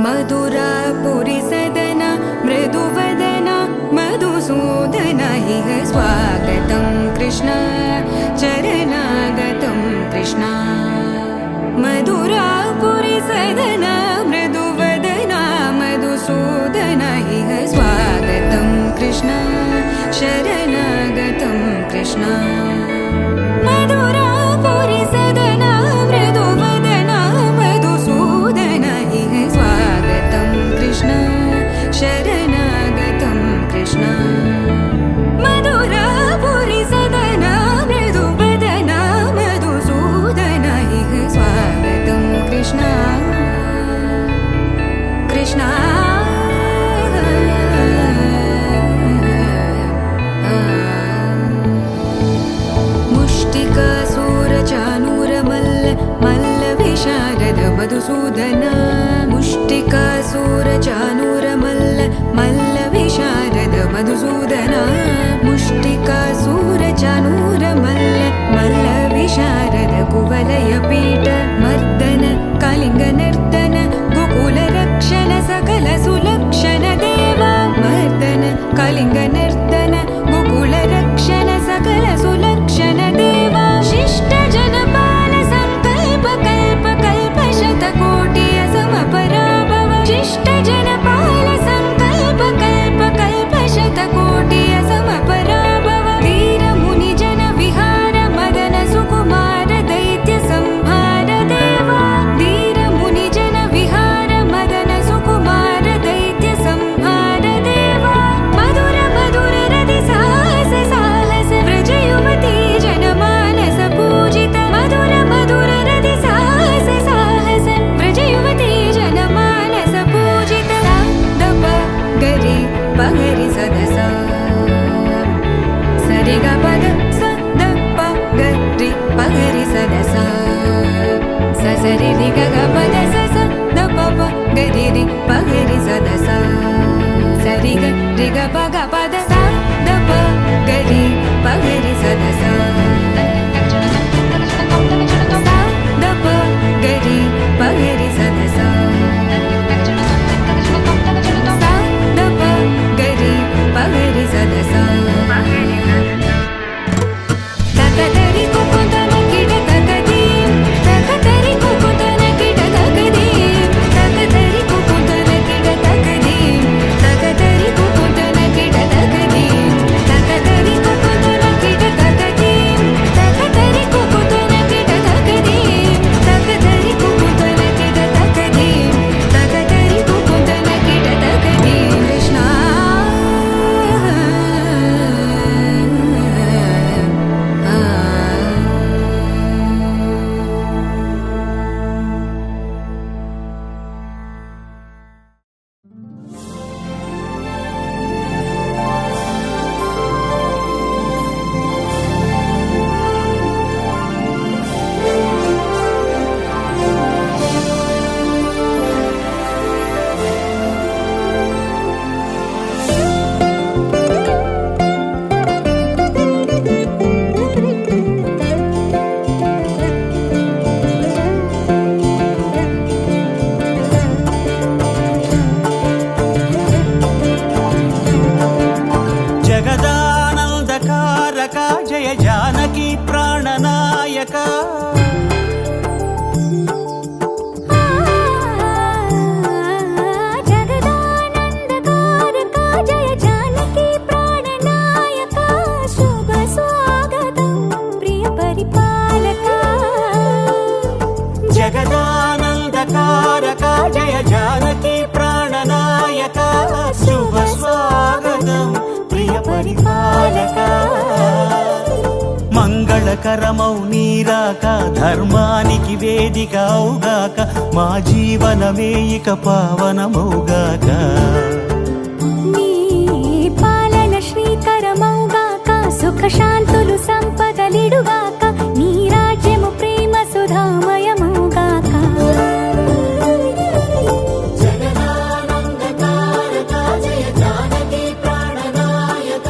मधुरापुरी सदन मृदुवदन मधुसूदन इह स्वागतं कृष्ण चरणागतं कृष्ण मधुरापुरी सदन मृदुवदन मधुसूदन इह स्वागतं कृष्ण शरणागतं कृष्ण मधुरापुरी सदन मृदुवदन मधुसूदन इह स्वागतं कृष्ण शरणागतं कृष्ण मधुरापुरी सदन मृदुवदन मधुसूदन इह स्वागतं कृष्ण कृष्ण मधुसूदन मुष्टिकासूरचानूर मल्ल विशारद मधुसूदन मुष्टिकासूरचानूर मल्ल विशारद कुवलय पीठ मर्दन कलिंग नर्तन गोकुल रक्षण सकल सुलक्षण देवा मर्दन कलिंग नर्तन गोकुल रक्षण सकल सुलक्षण देवा शिष्ट जनपाल संकल्प कल्प कल्प शतकोटि असमपराभव शिष्ट जनपाल संकल्प कल्प कल्प शतकोटि असमपराभव वीर मुनि जन विहार मदन सुकुमार दैत्य संहार देवा वीर मुनि जन विहार मदन सुकुमार दैत्य संहार देवा मधुर मधुर रति साहस साहस व्रज युवती जनमानस पूजित मधुर मधुर रति साहस साहस व्रज युवती जनमानस पूजित दप गरि पगरि सदस सरि ग पद स द प गरि पगरि सदस स सरि रि ग ग पद स स द प प गरि रि पगरि सदस सरि ग रि ग प ग पद स द प गरि पगरि सदस द प गरि पगरि सदस द प गरि पगरि सदस तकतरि कुकुतन किड तकदीं तकतरि कुकुतन किड तकदीं तकतरि कुकुतन किड तकदीं तकतरि कुकुतन किड तकदीं तकतरि कुकुतन किड तकदीं तकतरि कुकुतन किड तकदीं तकतरि कुकुतन किड तकदीं तकतरि कुकुतन किड तकदीं कृष्ण जगदानन्दकारक जय जानकी प्राणनायक जगदानन्दकारक जय जानकी प्राणनायक शुभ स्वागतं प्रिय परिपालक जगदानन्दकारक जय जानकी प्राणनायक शुभ स्वागतं प्रिय परिपालक మంగళకరమౌ నీరాక ధర్మానికి వేదిక అవుగాక మా జీవనమే ఇక పావనమౌగాక నీ పాలన శ్రీకరమౌగాక సుఖ శాంతులు సంపదలిడుగాక నీ రాజ్యము ప్రేమ సుధామయమౌగాక జగదానందకారక జయ జానకి ప్రాణనాయక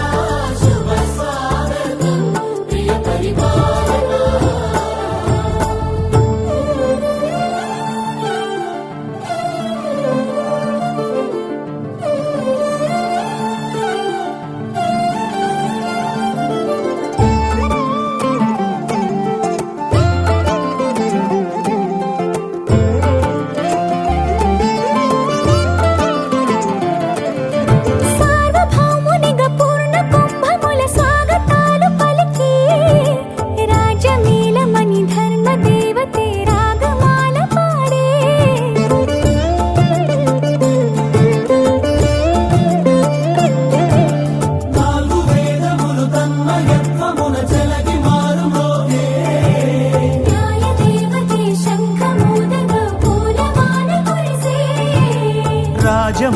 శుభ స్వాగతం ప్రియ పరిపాలక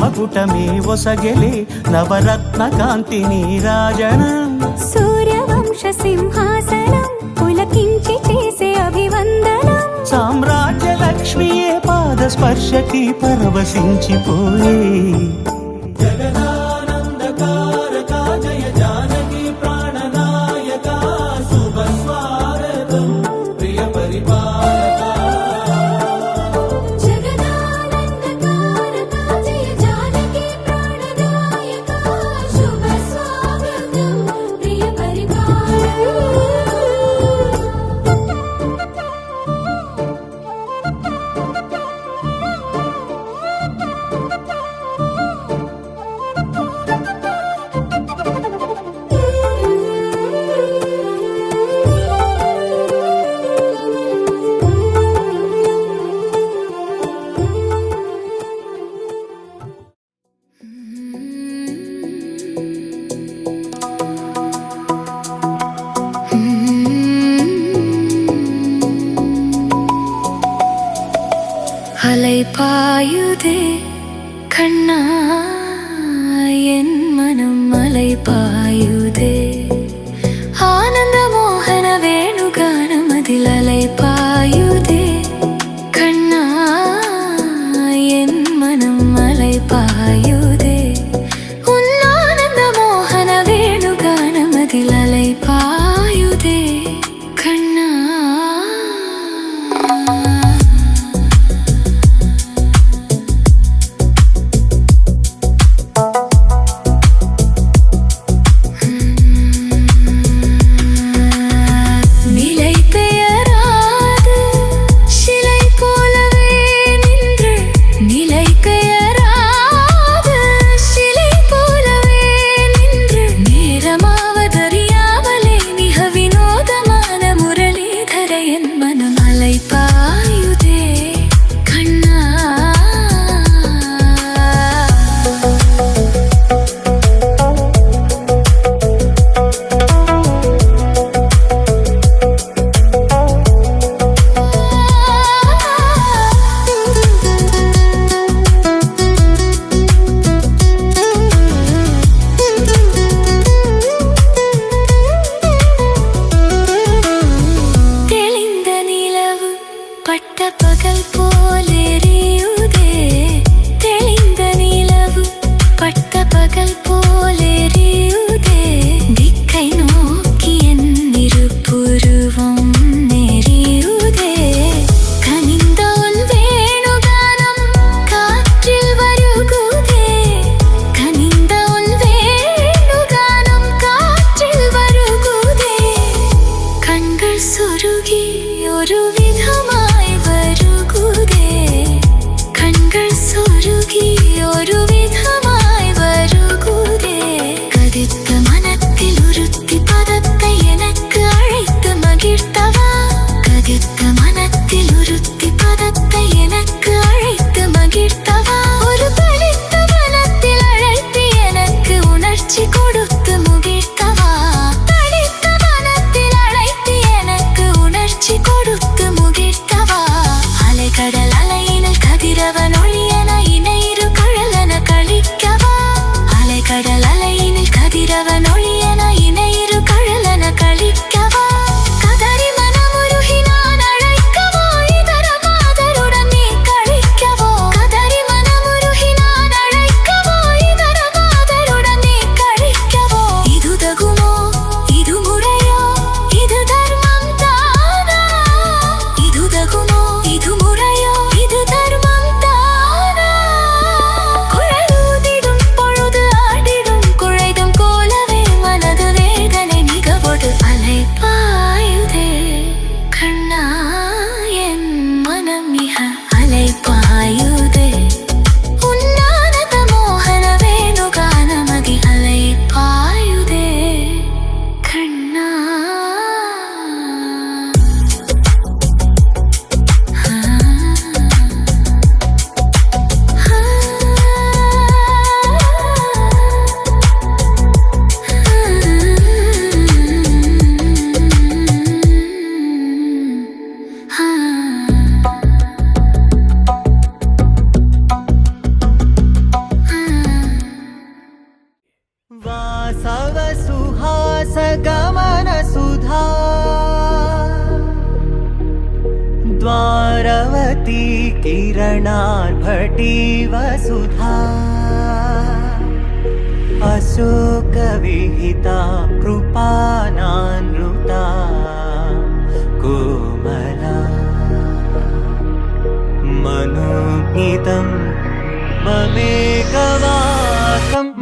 మకుటమే ఒసగెలే నవరత్న కాంతి నీరాజనం సూర్యవంశ సింహాసనం పులకించి చేసే అభివందనం సామ్రాజ్య లక్ష్మియే పాద స్పర్శకి పరవశించిపోయే జగదానందకారక జయ జానకి ప్రాణనాయక శుభ స్వాగతం ప్రియ పరిపాలక జగదానందకారక జయ జానకి ప్రాణనాయక శుభ స్వాగతం ప్రియ அலை பாயுதே கண்ணா என் மனம் அலை பாயுதே ஆனந்த மோகன வேணுகானம் அதில் அலை பாயுதே கண்ணா என் மனம் அலை பாயுதே உன் ஆனந்த மோகன வேணுகானம் அதில் அலை பாயுதே கண்ணா கொடுத்து द्वारवती किरणार्भटी वसुधा अशोकविहिता कृपानानृता कोमला मनोगीतं ममेकवासं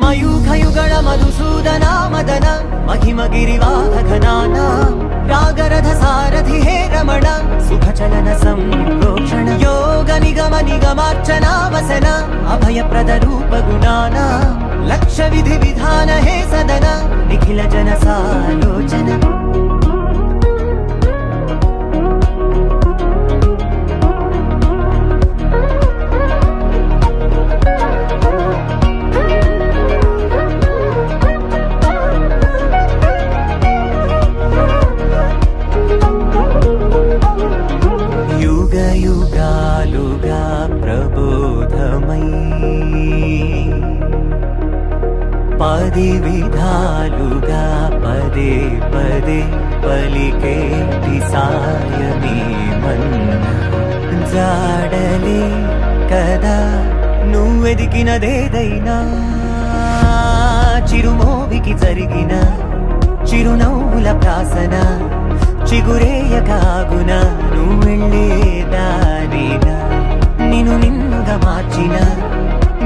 मयूखयुगण मधुसूदना मदन महिमगिरिवाहघनाना रागरथ सारथि हे रमण सुखचलन सम्प्रोक्षण योग निगम निगमार्चना वसन अभयप्रद रूप गुणाना लक्ष विधि विधान हे सदन निखिल जन सालोचन युग युगालुगा प्रबोधमयी पदि विधालुगा पदे पदे पलिकेति सायमे मन्न जाडले कदा నువ్వెదికినదేదైనా చిరుమోవికి జరిగిన చిరునవ్వుల ప్రాసన చిగురేయకాగున నువ్వెళ్ళేదారిన నిన్ను నిన్నుగా మార్చిన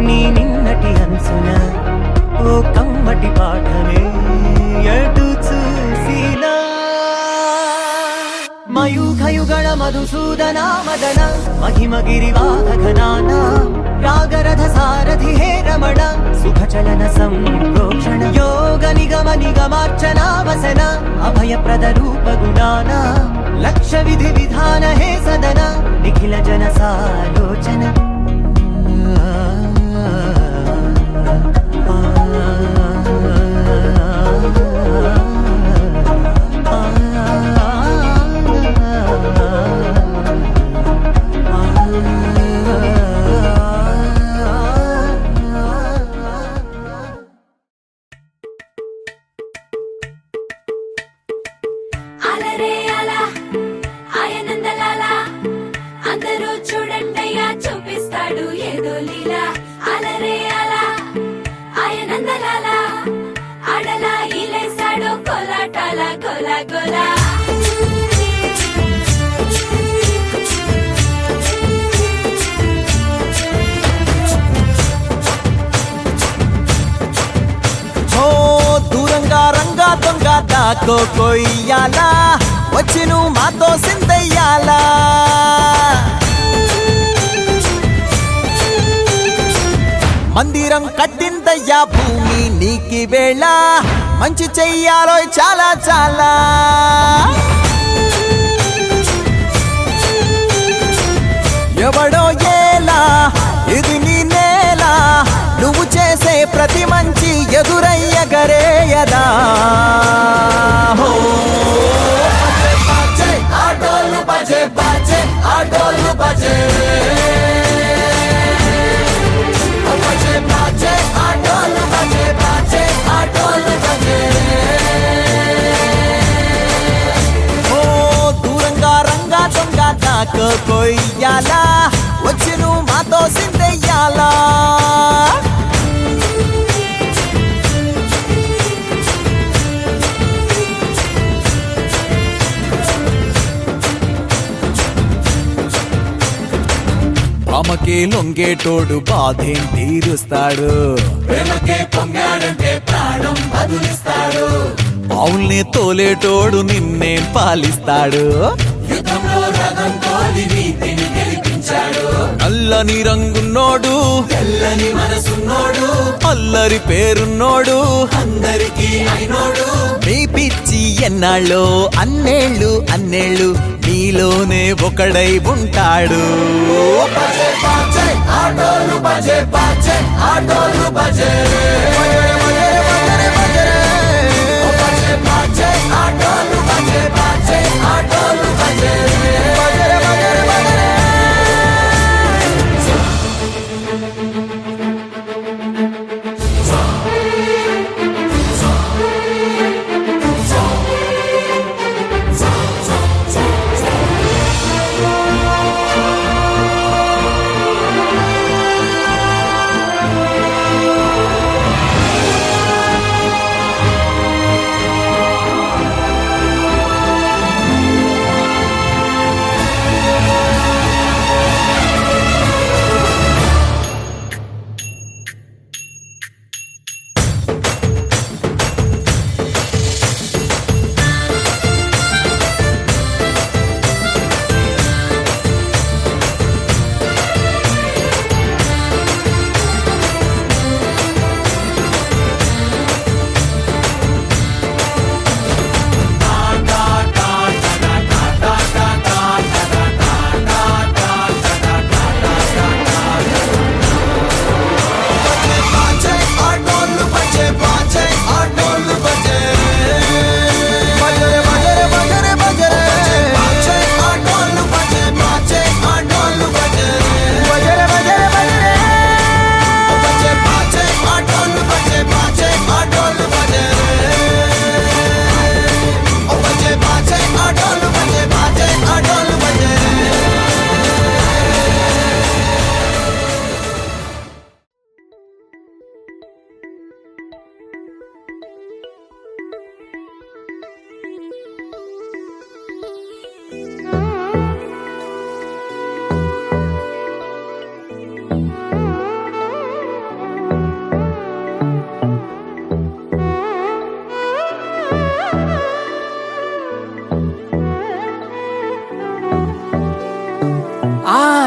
నీ నిన్నటి అంచున ఓ కమ్మటి పాఠమే ఎటు చూసినా మయూఖయుగణ మధుసూదనా మదన महिमगिरिवाहघनाना रागरथ सारथि हे रमण सुखचलन सम्प्रोक्षण योग निगम निगमार्चना वसन अभयप्रद रूप गुणाना लक्ष विधि विधान हे सदन निखिल जन सालोचन అలరే అలా ఆయనందలాలా అందరూ చూడండయ్యా చూపిస్తాడు ఏదో లీలా అలరే అలా ఆయనందలాలా అడలా ఇలేసాడు కోలాటాల గోలా గోలా దూరంగా రంగా దొంగ దాకో కొయ్యాలా వచ్చి నువ్వు మాతో సిందయ్యాలా మందిరం కట్టిందయ్యా భూమి నీకి వేళ మంచి చెయ్యాలో చాలా చాలా ఎవడో ఏలా ఇది నీ నేల నువ్వు చేసే ప్రతి మంచి ఎదురయ్యగరేయదా హో బజే ఆటోలు బజే బజే ఆటోలు బజే బజే బజే ఆటోలు బజే బజే ఆటోలు బజే ఓ దూరంగా రంగా దొంగ దాకో కొయ్యాలా వచ్చి నువ్వు మాతో సిందెయ్యాలా ప్రేమకే లొంగేటోడు బాధేం తీరుస్తాడు ప్రేమకే పొంగాడంటే ప్రాణం బదులిస్తాడు పావుల్ని తోలేటోడు నిన్నేం పాలిస్తాడు యుద్ధంలో రథం తోలి నీతిని గెలిపించాడు నల్లని రంగున్నోడు తెల్లని మనసున్నోడు అల్లరి పేరున్నోడు అందరికీ అయినోడు మీ పిచ్చి ఎన్నాళ్ళో అన్నేళ్ళు అన్నేళ్ళు నీలోనే ఒకడై ఉంటాడు బజే బాజే ఆటోలు బజే బాజే ఆటోలు బజే బజే బాజే ఆటోలు బజే బాజే ఆటోలు బజే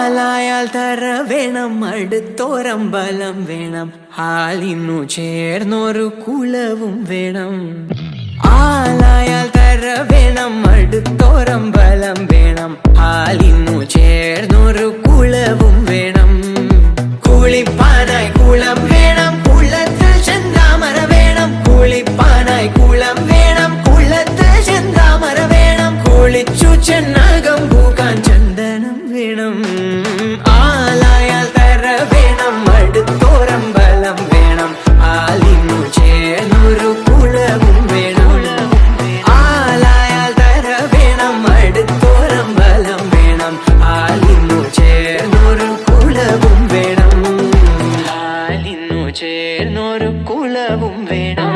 ആലായാൽ തര വേണം അടുത്തോരമ്പലം വേണം ആലിന്നു ചേർന്നൊരു കുലവും വേണം ആലായാൽ തര വേണം അടുത്തോരമ്പലം വേണം ആലിന്നു ചേർന്നൊരു കുലവും വേണം കുളിപ്പാനായി കുളം വേണം കുളത്ത് ചന്താമര വേണം കുളിപ്പാനായി കുളം വേണം കുളത്ത് ചന്താമര വേണം കുളിച്ചു ചെന്നകം പൂക്കാൻ ചന്ദനം വേണം ആലായാൽ തര വേണം അടുത്തോരമ്പലം വേണം ആലിന്നു ചേർന്നൊരു കുളവും വേണം ആലായാൽ തര വേണം അടുത്തോരമ്പലം വേണം ആലിന്നു ചേർന്നൊരു കുളവും വേണം ആലിന്നു ചേർന്നൊരു കുളവും വേണം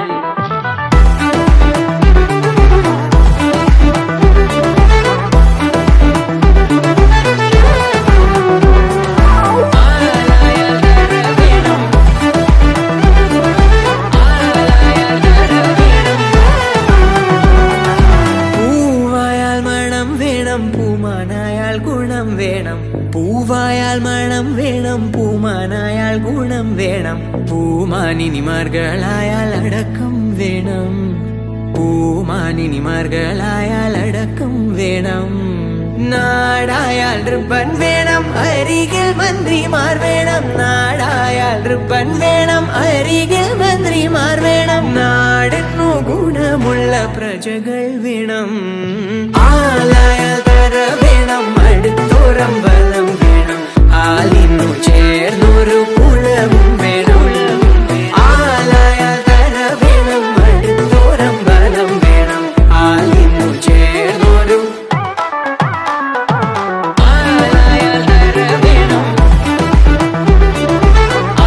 പൂമാനായാൽ ഗുണം വേണം പൂവായാൽ മണം വേണം പൂമാനായാൽ ഗുണം വേണം പൂമാനിനിമാർകളായാൽ അടക്കം വേണം പൂമാനിനിമാർകളായാൽ അടക്കം വേണം നാടായാൽ റിബൻ വേണം അരികിൽ മന്ത്രിമാർ വേണം നാടായാൽ റിബൻ വേണം അരികിൽ മന്ത്രിമാർ വേണം നാടിനു ഗുണമുള്ള പ്രജകൾ വേണം ആലായാൽ തര വേണം അടുത്തോരമ്പലം വേണം ആലിന്നു ചേർന്നൊരു കുലവും വേണം ആലായാൽ തര വേണം അടുത്തോരമ്പലം വേണം ആലിന്നു ചേർന്നൊരു ആലായാൽ തര വേണം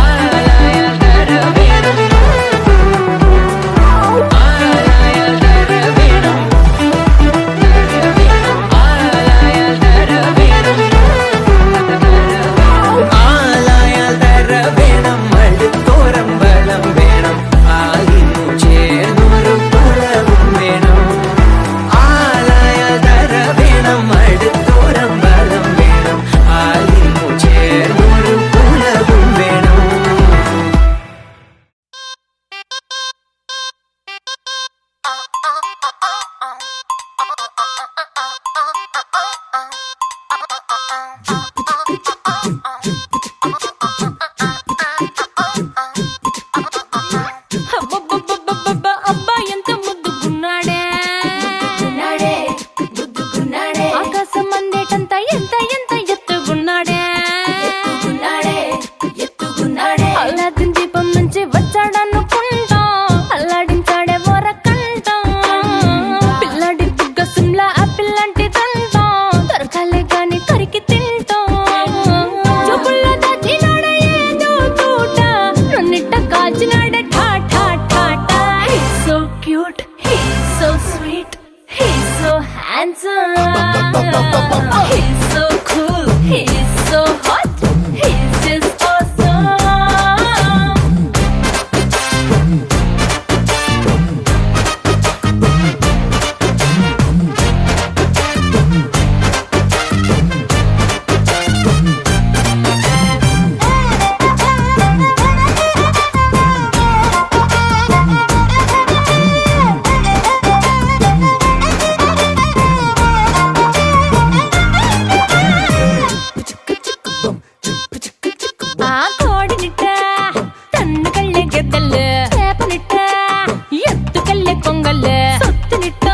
ആലായാൽ തര വേണം ആലായാൽ തര വേണം ആലായാൽ തര വേണം അടുത്തോരമ്പലം വേണം ആലിന്നു ചേർന്നൊരു കുലവും വേണം ആലായാൽ തര വേണം അടുത്തോരമ്പലം വേണം ആലിന്നു ചേർന്നൊരു കുലവും വേണം అబ్బబ్బబ్బబ్బబ్బ, అబ్బాయి ఎంత ముద్దుగున్నాడే ఆకాశం అందేటంత ఎంత ఎంత ఎత్తుగున్నాడే అల్లాదిన్ దీపం నుంచి వచ్చాడనుకుంటా అల్లాడించాడే ఓరకంట పిల్లాడి బుగ్గ సిమ్లా ఆపిల్ లాంటిదంట దొరకాలే గాని కరికి తింటా చూపుల్లో దాచినాడే ఏదో తోట నన్నిట్ట కాల్చినాడే ఠా ఠా ఠా ఠా He's so cute, he's so sweet, he's so handsome, he's so cool, he's so hot, he's just awesome. ఆ కోడినిట్ట తన్ను కళ్ళే గెద్దలు చేపనిట్ట ఎత్తు కళ్ళే కొంగల్లే సొత్తునిట్ట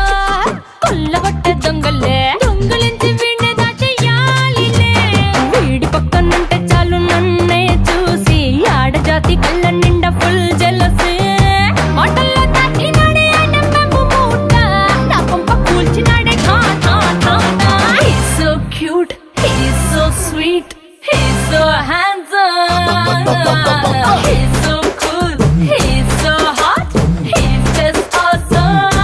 కొల్లగొట్ట దొంగల్లే దొంగలించి వీణ్ణి దాచేయాలిలే వీడి పక్కనుంటే చాలు నన్నే చూసి ఆడజాతి కళ్ళ నిండా ఫుల్ జెలసీ మాటల్లో దాచినాడే ఆయన మెమ్ము మూట నా కొంప కూల్చినాడే ఠా ఠా ఠా ఠా He's so cute, he's so sweet, he's so handsome, he's so cool, he's so hot, he's just awesome.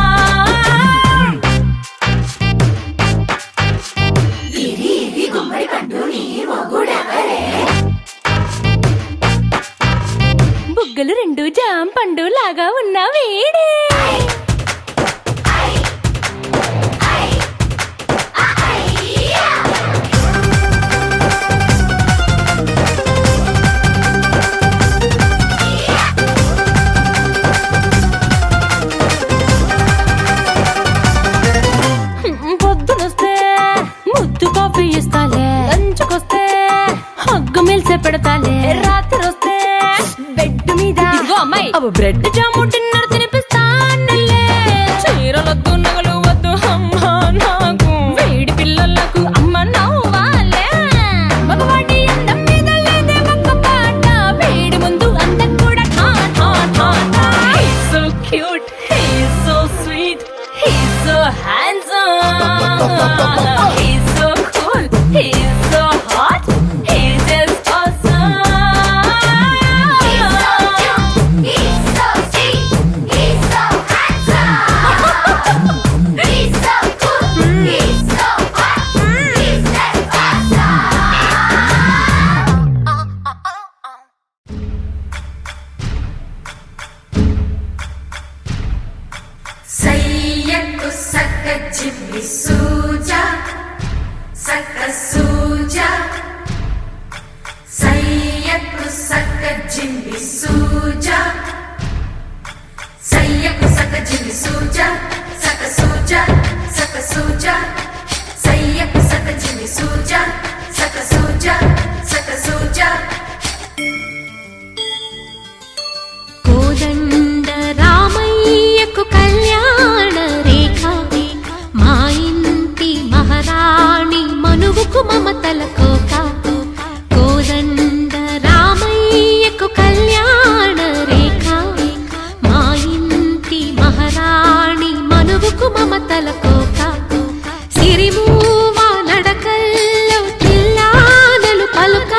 బుగ్గలు రెండు జామ పండు లాగా ఉన్న వీడే కాఫీ ఇస్తాలే, లంచ్కొస్తే హగ్గు మిల్సే పెడతాలే, రాత్రి వస్తే బెడ్ మీద ఇదిగో అమ్మాయి అవి బ్రెడ్ జాము డిన్నర్ తినిపిస్తానులే. చీరలొద్దు నగలు వద్దు అమ్మా నాకు, వేడి పిల్లలకు అమ్మ నవ్వాలే. మగవాడి అందం మీద లేదే ఒక్క పాట, వేడి ముందు అందం కూడా ఠా ఠా ఠా ఠా. He's so cute, he's so sweet, he's so handsome, he's so cool, he's so hot, he's just awesome. He's so cute, he's so sweet, he's so handsome, he's so cool, he's so hot, he's just awesome. సయ్యకు సక్క జిమ్మి సూజా సక్క సూజా, సయ్యకు సక్క జిమ్మి సూజా, సయ్యకు సక్క జిమ్మి సూజా, సక్క సూజా సక్క సూజా, సయ్యకు సక్క జిమ్మి సూజా, సక్క సూజా సక్క సూజా. కోదండ రామయ్యకు కళ్యాణ రేఖ, మా ఇంటి మహారాణి మనువుకు మమతల కోక. కోదండ రామయ్యకు కళ్యాణ రేఖ, మా ఇంటి మహారాణి మనువుకు మమతల కోక. సిరిమూవ నడకల్లో చిల్లానలు పలుక,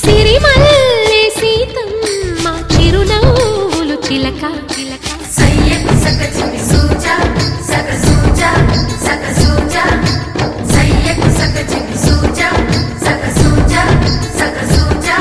సిరిమల్లె సీతమ్మ చిరునవ్వులు చిలక. సయ్యకు సక్క జిమ్మి సూజా సక్క సూజా సక్క సూజా, సయ్యకు సక్క జిమ్మి సూజా సక్క సూజా సక్క సూజా.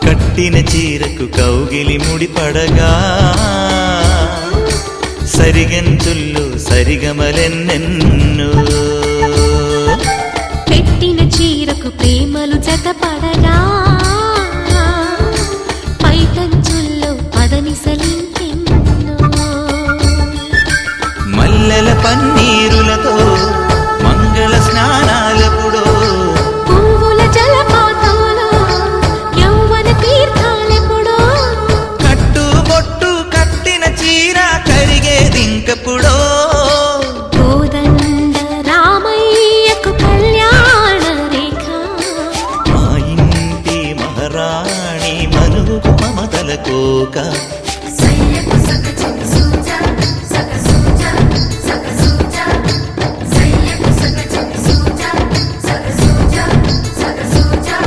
కట్టిన చీరకు కౌగిలి ముడిపడగా, సరిగంతుల్లో సరిగమలెన్నెన్నో. పెట్టిన చీరకు ప్రేమలు జతపడగా, పైటంచుల్లో పదనిసలింకెన్నో. మల్లెల పన్నీరులతో మంగళ స్నానాలెప్పుడో, పువ్వుల జలపాతంలో యౌవన తీర్థాలెప్పుడో. కట్టుబొట్టు కట్టిన చీర కరిగేదింకప్పుడో. కోదండ రామయ్యకు కళ్యాణ రేఖ, మా ఇంటి మహారాణి మనువుకు మమతల కోక. సయ్యకు సక్క జిమ్మి సూజా సక్క సూజా సక్క సూజా, సయ్యకు సక్క జిమ్మి సూజా సక్క సూజా సక్క సూజా.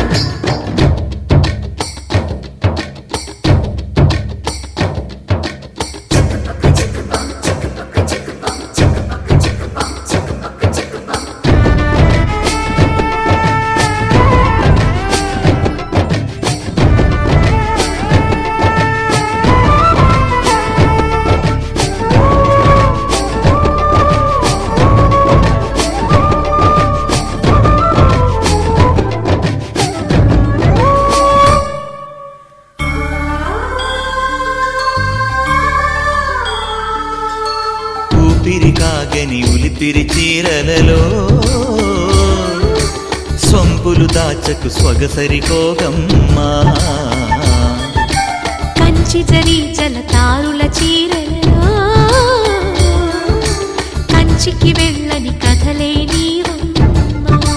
ఊపిరి కాగని ఉలిపిరి చీరలలో, సొంపులు దాచకు స్వగసరి కోగమ్మా. కంచి జరి జలతారుల చీరలలో, కంచికి వెళ్ళని కథలే నీవమ్మా.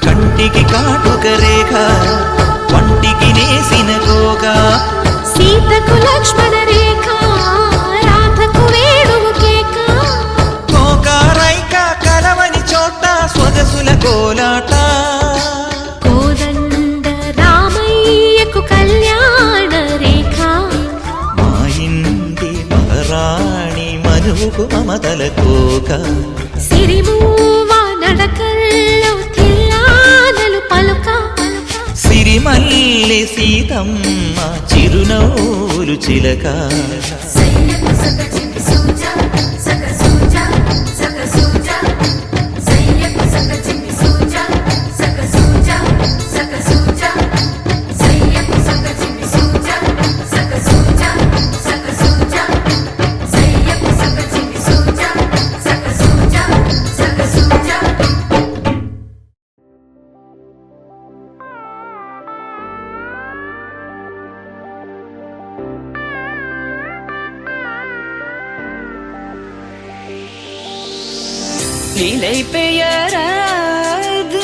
కంటికి కాటుక రేఖ, వంటికి నేసిన కోగా. సీతకు లక్ష్మణ రేఖ, రాధకు వేణువు కేక. కోకారైక కలవని చోట సొగసుల కోలాట. కోదండ రామయ్యకు కళ్యాణ రేఖ, పలుకు మమతల కోక సిరిమూవా నడకల్లో తిల్లానలు పలుక సిరిమల్లి సీతమ్మ చిరునవ్వులు చిలక సయ్యకు సక చికి సూజా సక సూజా సక సూజా సయ్యకు సక చికి సూజా సక సూజా సక సూజా సయ్యకు సక చికి సూజా సక సూజా సక సూజా సయ్యకు సక చికి సూజా సక సూజా సక సూజా நிலை பெயராது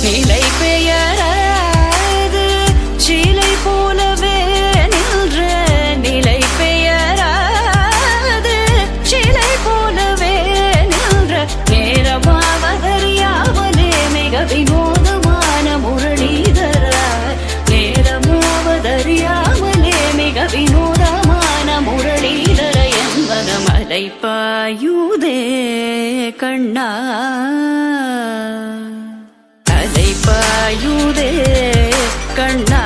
நிலை பெயராது சிலை போலவே நின்ற நிலை பெயராது சிலை போலவே நின்ற நேரமாவதறியாமலே மிக வினோதமான முரளிதரா நேரமாவதறியாமலே மிக வினோதமான முரளிதர என்பது மலை பாயுதே கண்ணா அலைபாயுதே கண்ணா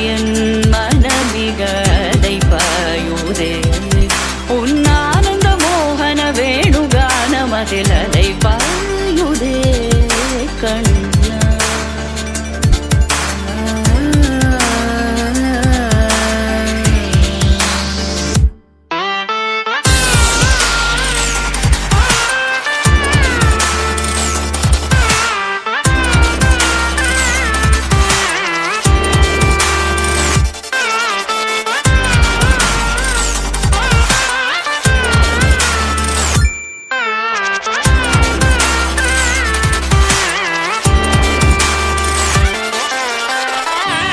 என் மனமிக அலைபாயுதே உன்னானந்த மோகன வேணுகானமதில் அலைபாயுதே கண்ணா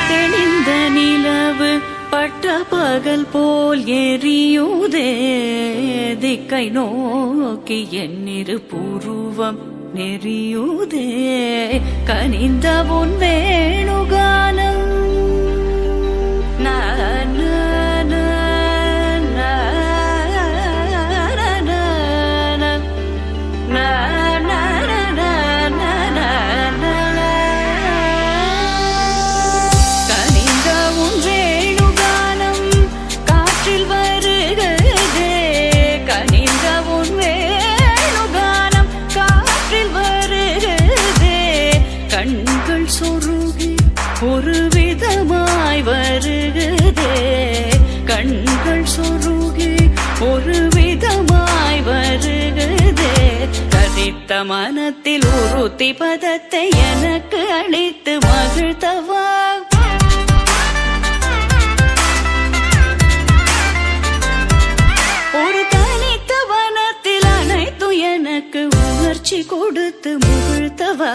தெளிந்த நிலவு பட்ட பகல் போல் எரியுதே திக்கை நோக்கி என்னிரு புருவம் நெறியுதே கனிந்த உன் வேணுகானம் கனிந்த உன் வேணுகானம் காற்றில் வருகிறதே கனிந்த உன் வேணுகானம் காற்றில் வருகிறதே கண்கள் சொருகி ஒரு விதமாய் வருகிறதே கண்கள் சொருகி ஒரு விதமாய் வருகிறதே கதித்த மனத்தில் உறுத்தி பதத்தை எனக்கு அளித்து மகிழ்த்தவா ஒரு தனித்த வனத்தில் அனைத்து எனக்கு உணர்ச்சி கொடுத்து முகிழ்த்தவா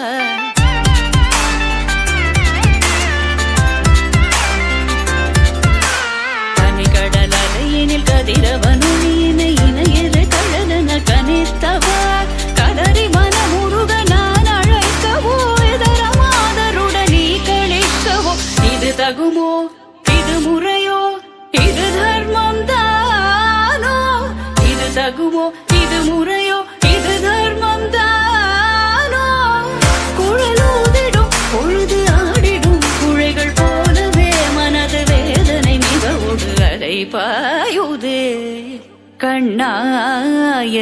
பனிகடல் அலையினில் கதிரவனுயினை இணையரை தழலன கனித்தவா கதறி மனமுருக நான் அழைக்கவோ இதரமாதருடன் நீ கழிக்கவோ இது தகுமோ இது முறையோ இது தர்மம் தானோ இது தகுமோ இது முறையோ இது தர்மம் தானோ குழலூதிடும் பொழுது ஆடிடும் குழைகள் போலவே மனது வேதனை மிகவோடு அலைபாயுதே கண்ணா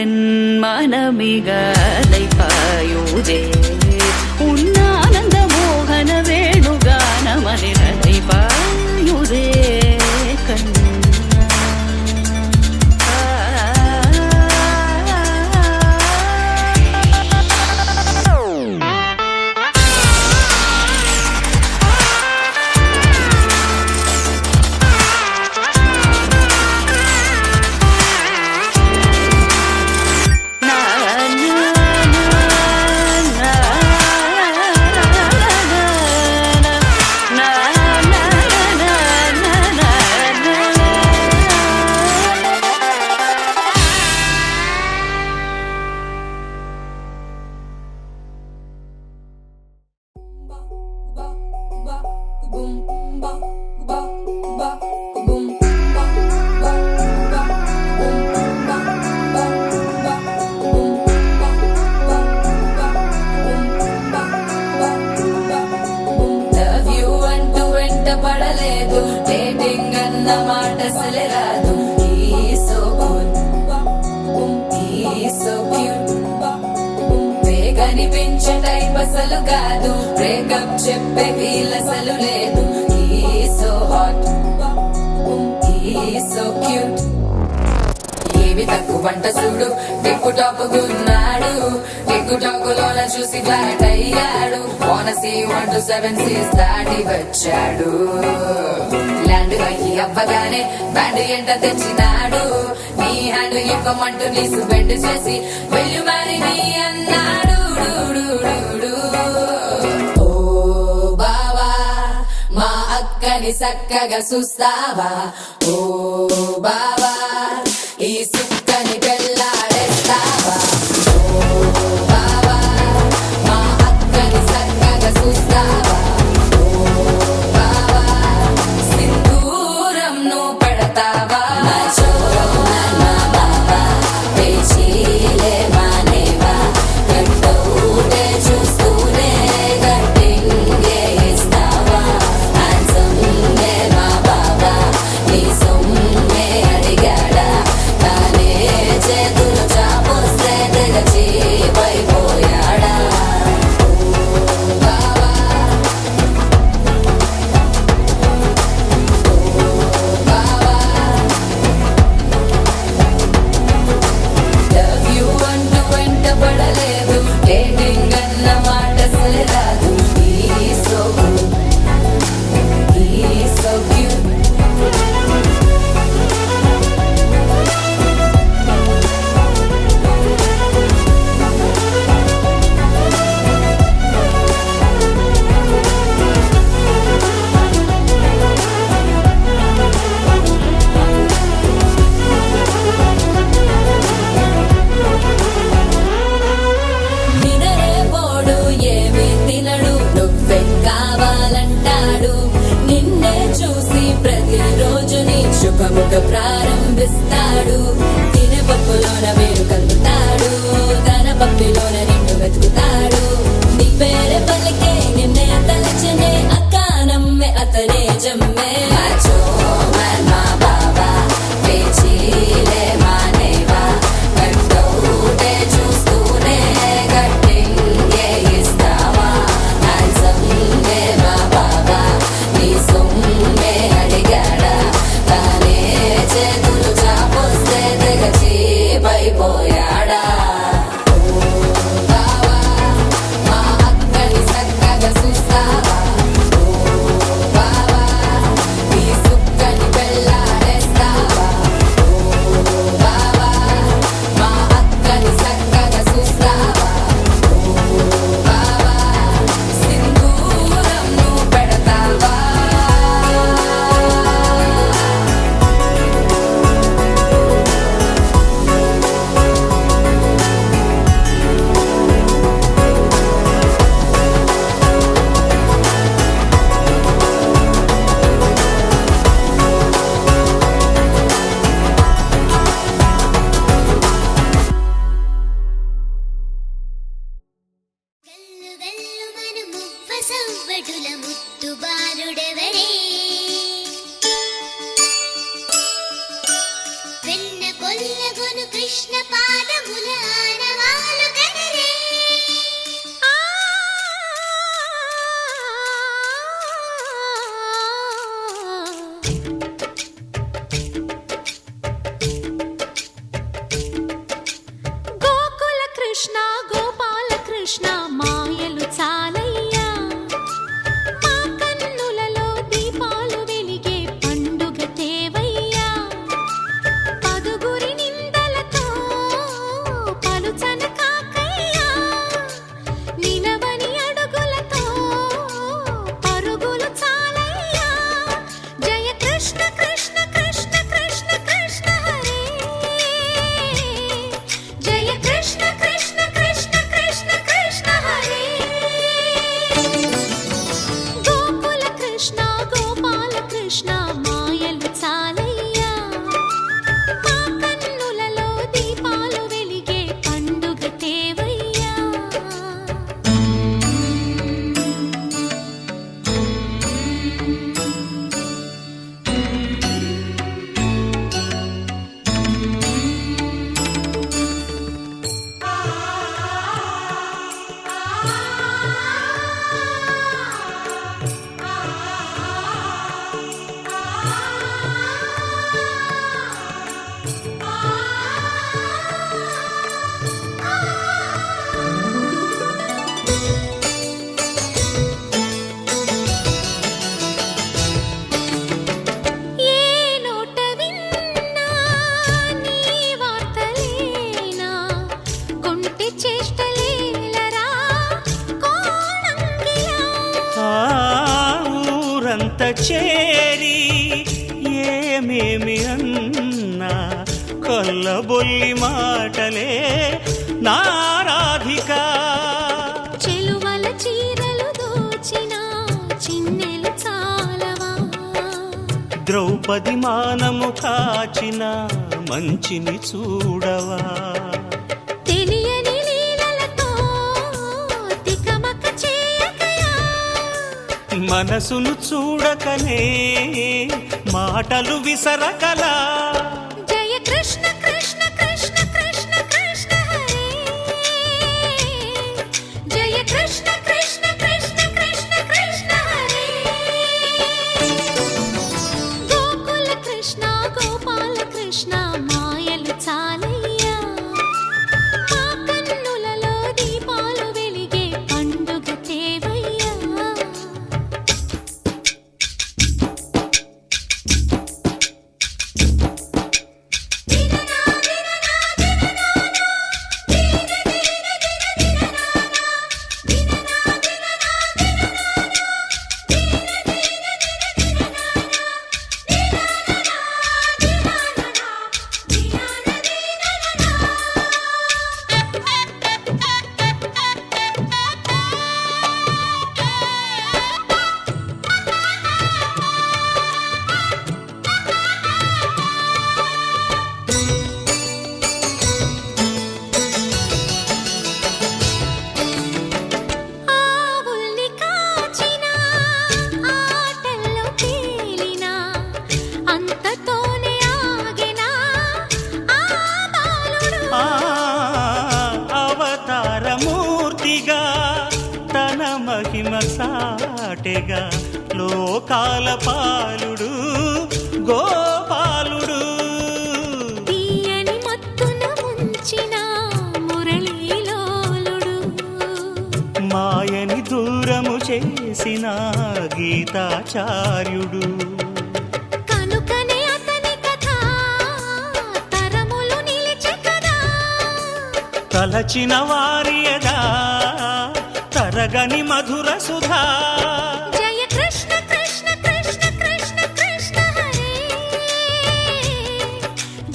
என் மனமிக அலைபாயுதே உன்னானந்த மோகன வேணுகானமதில் அலைபாயுதே கண்ணா na na na na అసలు కాదు బ్రేకప్ చెప్పే వీలసలు లేదు సో హాట్ సో క్యూట్ ఏవి తక్కువ వంట చూడు టిక్కు టాప్ గున్నాడు టిక్కు టాక్ లోన చూసి ఫ్లాట్ అయ్యాడు బోనసీ 1 to 7 సీస్ దాటి వచ్చాడు ల్యాండ్ అయ్యి అవ్వగానే బ్యాండ్ ఎంట తెచ్చినాడు నీ హ్యాండ్ ఇవ్వమంటూ నీసు బెండ్ చేసి వెళ్ళు మరి నీ అన్నాడు ఓ బావా మా అక్కని చక్కగా చూస్తావా ఓ బావా ఈ సుక్కని పెళ్ళాడేస్తావా ఓ బావా మా అక్కని చక్కగా చూస్తావా ఓ బావా సింధూరం నువ్వు పెడతావా మా బావా పేచీలే మానేవా కట్టౌటే చూస్తూనే కట్టింగే ఇస్తావా హ్యాండ్సమ్నే మా బావా నీ సొమ్మే అడిగాడా తానే చేతులు చాపొస్తే తెగచి పైపోయాడా లవ్ యూ అంటూ వెంట పడలేదు డేటింగ్ అన్న మాట అసలు రాదు సో క్యూట్ నినరే పోడు ఏమి తినడు నువ్వే కావాలంటాడు నిన్నే చూసి ప్రతిరోజు నీ శుభముఖ ప్రారంభిస్తాడు తినే పప్పులోన వేరు కలుపుతాడు తన పప్పిలోన నిన్ను వెతుకుతాడు నీ పేరే పలికే నిన్నే తలచనే అక్క నమ్మే అతనే జమ్మే మా బాబా పేచీలే మానేవా కట్టౌటే చూస్తూనే కట్టింగే ఇస్తావా హ్యాండ్సమ్నే మా బాబా నీ సొమ్మే అడిగాడా తానే చేతులు చాపొస్తే తెగచి పైపోయాడా మా అక్కని చేరి ఏమేమి అన్నా కొల్లబొల్లి మాటలే నారాధిక. చెలువల చీరలు దోచిన చిన్నెలు చాలవా, ద్రౌపది మానము కాచిన మంచిని చూడవా, తెలియని లీలలతో తికమక చేయకయా, మనసును చూడకనే మాటలు విసరకలా. జయ కృష్ణ కృష్ణ కృష్ణ కృష్ణ కృష్ణ హరే, జయ కృష్ణ కృష్ణ కృష్ణ కృష్ణ కృష్ణ హరే. గోకుల కృష్ణ గోపాల కృష్ణ మాయలు చాలయ్యా, మా కన్నులలో దీపాలు వెలిగే పండుగ తేవయ్యా. ఆవుల్ని కాచిన ఆటల్లో తేలిన అంతతోనే ఆగిన ఆ బాలుడు, ఆ అవతారమూర్తిగా తన మహిమ సాటెగా లోకాల పాలుడు గోపాలుడు. తీయని మత్తున ముంచిన మురళీలోలుడు, మాయని దూరము చేసిన గీతాచార్యుడు. కనుకనే అతని కథ తరములు నిలిచె కదా, తలచిన వారియదా తరగని మధుర సుధా. జయ కృష్ణ కృష్ణ కృష్ణ కృష్ణ కృష్ణ హరే,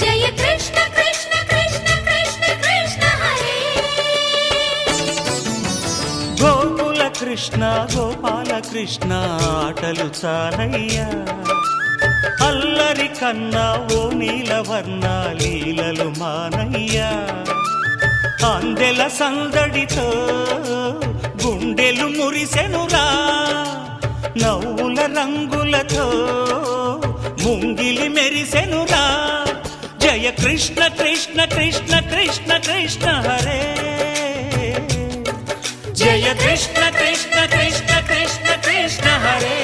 జయ కృష్ణ కృష్ణ కృష్ణ కృష్ణ కృష్ణ హరే. గోకుల కృష్ణ గోపాల కృష్ణ ఆటలు చాలయ్యా, అల్లరి కన్నా ఓ నీలవర్ణ లీలలు మానయ్యా. అందెల సందడితో గుండెలు మురిసెనురా, నవ్వుల రంగులతో ముంగిలి మెరిసెనురా. జయ కృష్ణ కృష్ణ కృష్ణ కృష్ణ కృష్ణ హరే, జయ కృష్ణ కృష్ణ కృష్ణ కృష్ణ కృష్ణ హరే.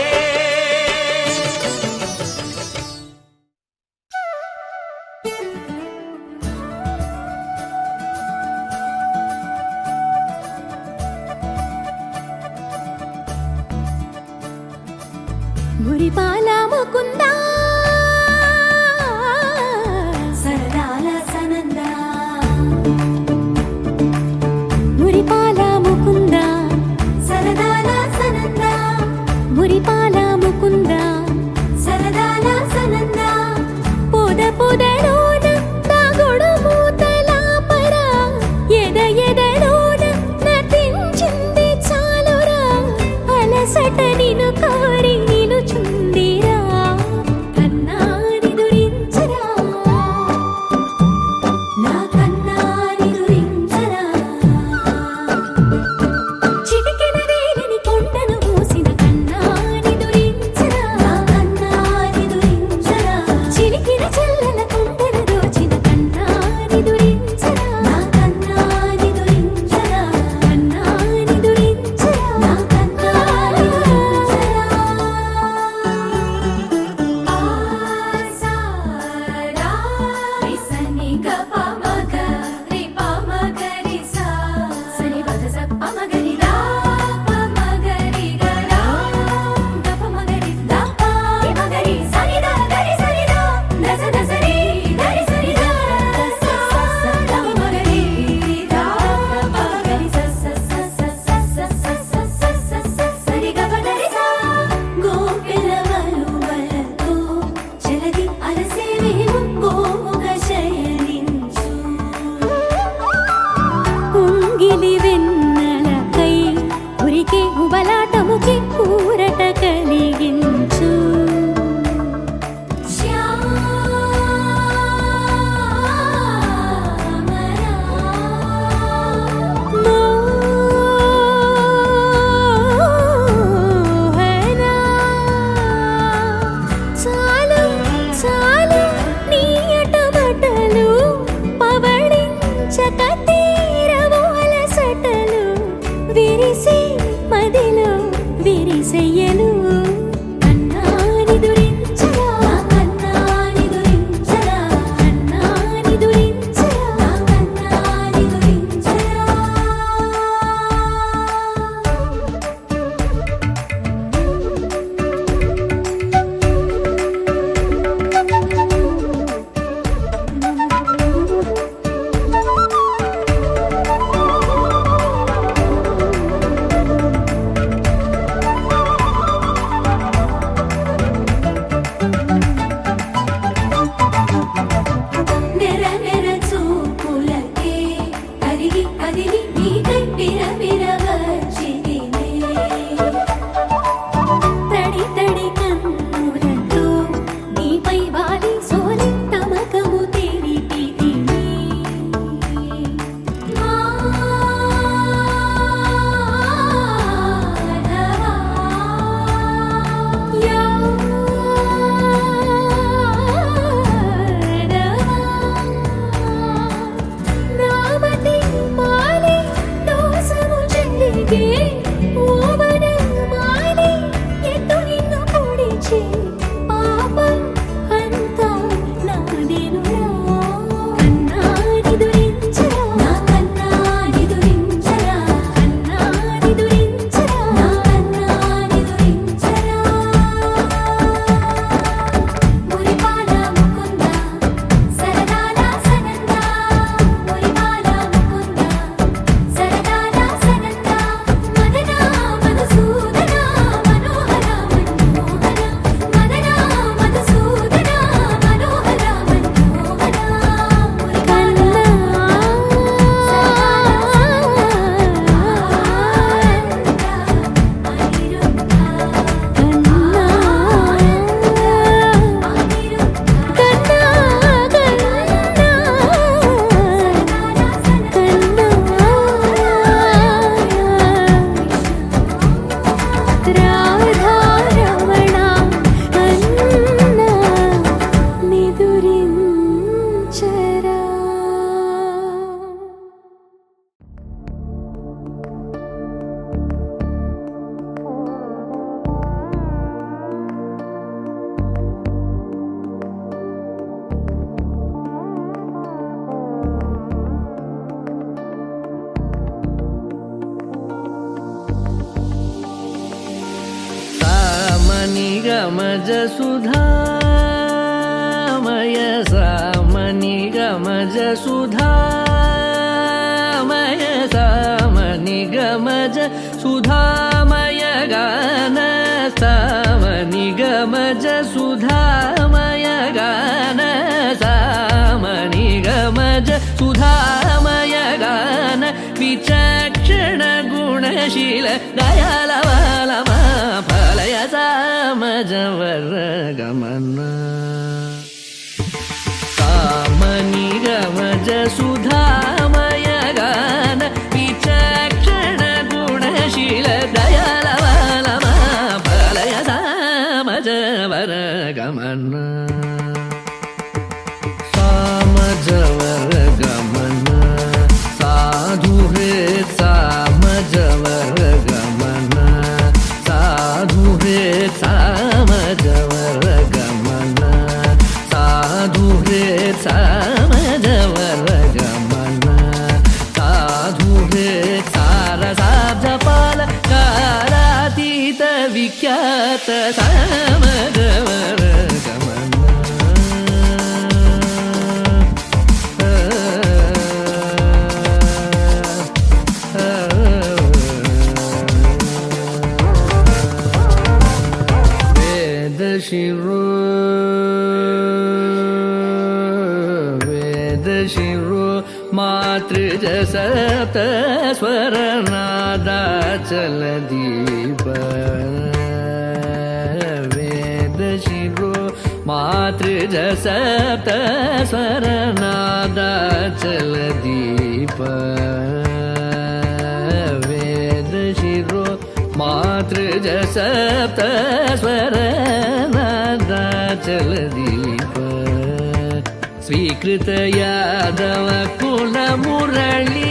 మురిపాల ముకుందా సరదాల సనందా, మురిపాల ముకుందా సరదాల సనందా, మురిపాల ముకుందా సరదాల సనందా. పొద పొదలోన దాగుడు మూతలాపరా, ఎద ఎదలోన నటించింది చాలురా, అలసట నిను కోరి నిలుచుందిరా, కన్నాని దురించరా, నా కన్నాని దురించరా. చిటికెన వేలిని కొండను మూసిన కన్నాని దురించరా, నా కన్నాని దురించరా. చిలికిన చల్లల కొండను గమజ సుధామయ సామని గమజ సుధామయ సామని గమజ సుధామయ గాన సామని గమజ సుధామయ గాన సామని గమజ సుధామయ గాన విచక్షణ గుణశీల దయాళ ఫలయ సామజవర గమన సామని గమజ సుధామయ గాన విచక్షణ గుణశీల దయాళ ఫలయ సామజవర గమన సామజవర గమన సాధు హే సామజవర గమన సాధు హే సామజవర గమన సాధు హే సామజవర గమన సాధు హే సారసాబ్జపాల కాలాతీత విఖ్యాత సామజవర గమన वेदशिरो मातृज सप्त स्वर नादाचल दीप वेदशिरो मातृज सप्त स्वर नादाचल दीप वेदशिरो मातृज सप्त स्वर नादाचल दीप स्वीकृत यादव कुल मुरली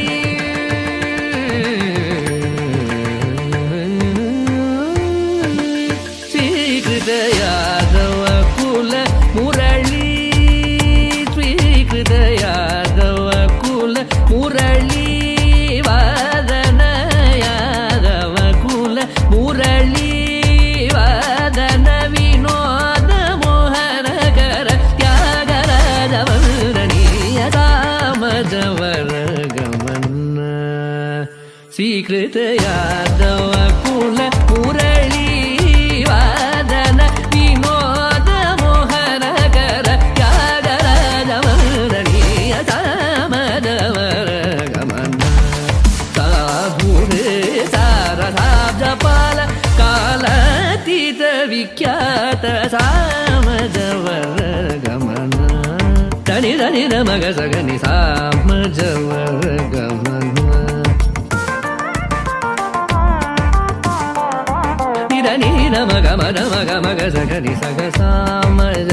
स्वीकृत यादव कुल मुरली स्वीकृत यादव कुल मुरली वादन यादव कुल मुरली वादन विनोद मोहन कर त्यागराज वंदनीय सामजवर गमन स्वीकृत यादव कुल मुरली वादन विनोद मोहन कर त्यागराज वंदनीय सामजवर गमन साधुरे सारसाब्जपाल कालातीत विख्यात सामजवर गमन धनि धनि न मग सगनि सामजवर गमन निधनि न मग मग सगनि सग सामज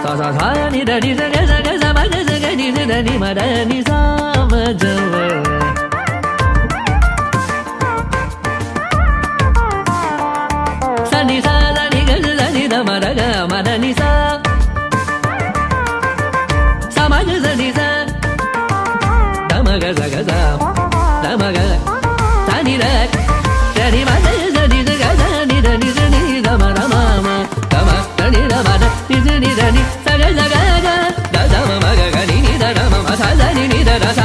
सा सा सा नि धनि सग सग समग सगनि धनि मदनि सामजवर सनि सा దని గ దని ద మద గ మదని సా సమగ సని సా దమగ సగ సా దమగ సని ర సని మద సని గ సని దని సని దమ దమ మ దమ సని ద మద ని సని దని సగ సగ గ ద దమ మగ గ ని ని ద దమ మ స దని ని ద ద స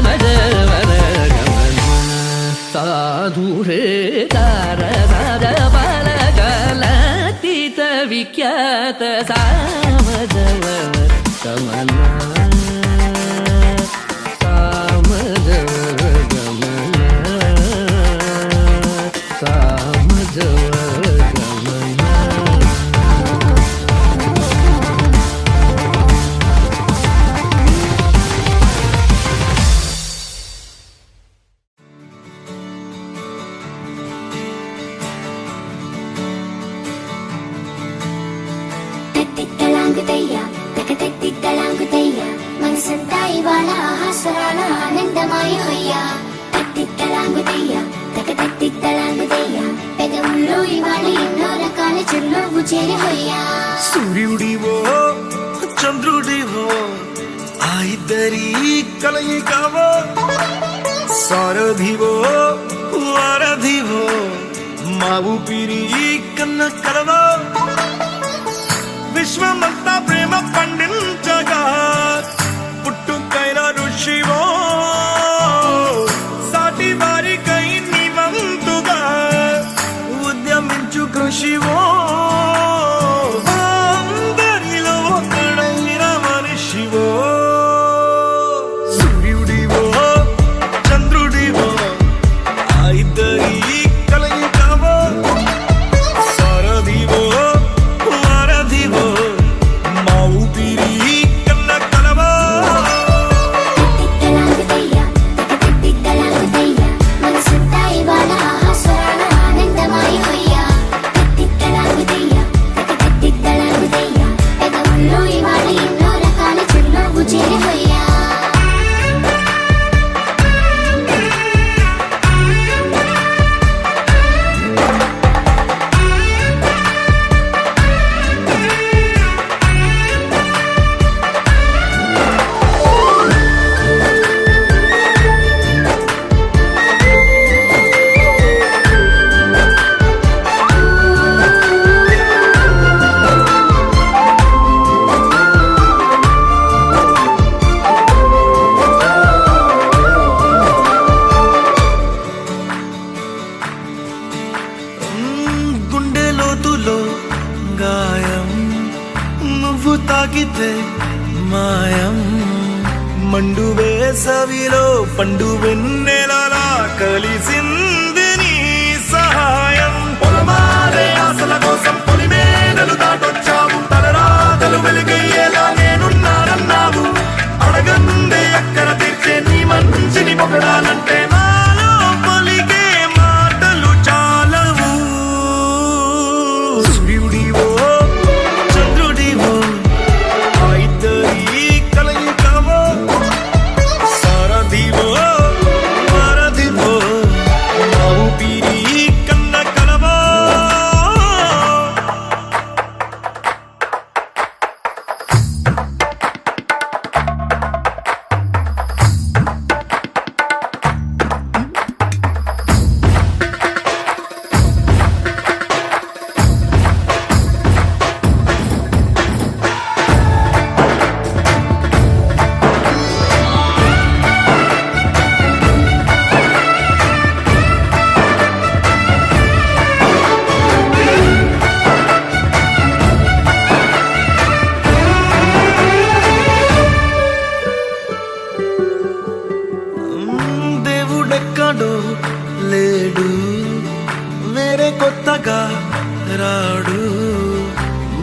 మద వర గమన సాధు రే తార సాద పల కలాతీత విఖ్యాత సామజవర గమన సామజవర గమన సామజవర గమన తలాంగుతయ్యా తకతెత్తి తలాంగుతయ్యా మనసంతా ఇవాళ ఆహాస్వరాల ఆనందమాయ హొయ్యా తత్తి తలాంగుతయ్యా తకతెత్తి తలాంగుతయ్యా పెదవుల్లో ఇవాళ ఎన్నో రకాల చిరునవ్వు చేరి హొయ్యా సూర్యుడివో చంద్రుడివో ఆ ఇద్దరి కలయికవో సారథివో వారధివో మా ఊపిరి కన్న కలవో విశ్వమంతా ప్రేమ పండించగా పుట్టుకైన ఋషివో సాటి వారికై నివంతుగా ఉద్యమించు కృషివో అందరిలో ఒకడైన మనిషివో సూర్యుడివో చంద్రుడివో ఆ ఇద్దరి కలయికవో సారథివో వారధివో మా ఊపిరి కన్న కలవో తిట్టలాగుతయ్యా తిట్టలాగుతయ్యా మనసంతా ఇవాళ ఆహాస్వరాల ఆనందమాయి హొయ్యా తిట్టలాగుతయ్యా తిట్టలాగుతయ్యా పెదవుల్లో ఇవాళ ఎన్నో రకాల చిరునవ్వు చేరి హొయ్యా గుండె లోతులో గాయం నువ్వు తాకితే మాయం మండు వేసవిలో పండు వెన్నెలలా కలిసింది నీ సహాయం పొలమారే ఆశల కోసం పొలిమేనలు దాటొచ్చావు తలరాతలు వెలుగయ్యేలా నేనున్నానన్నావు అడగందే అక్కర తీర్చే నీ మంచిని పొగడాలంటే నాలో పలికే మాటలు చాలవు సూర్యుడివో చంద్రుడివో ఆ ఇద్దరి కలయికవో సారథివో వారధివో మా ఊపిరి కన్న కలవో దేవుడెక్కడో లేడు వేరే కొత్తగా రాడు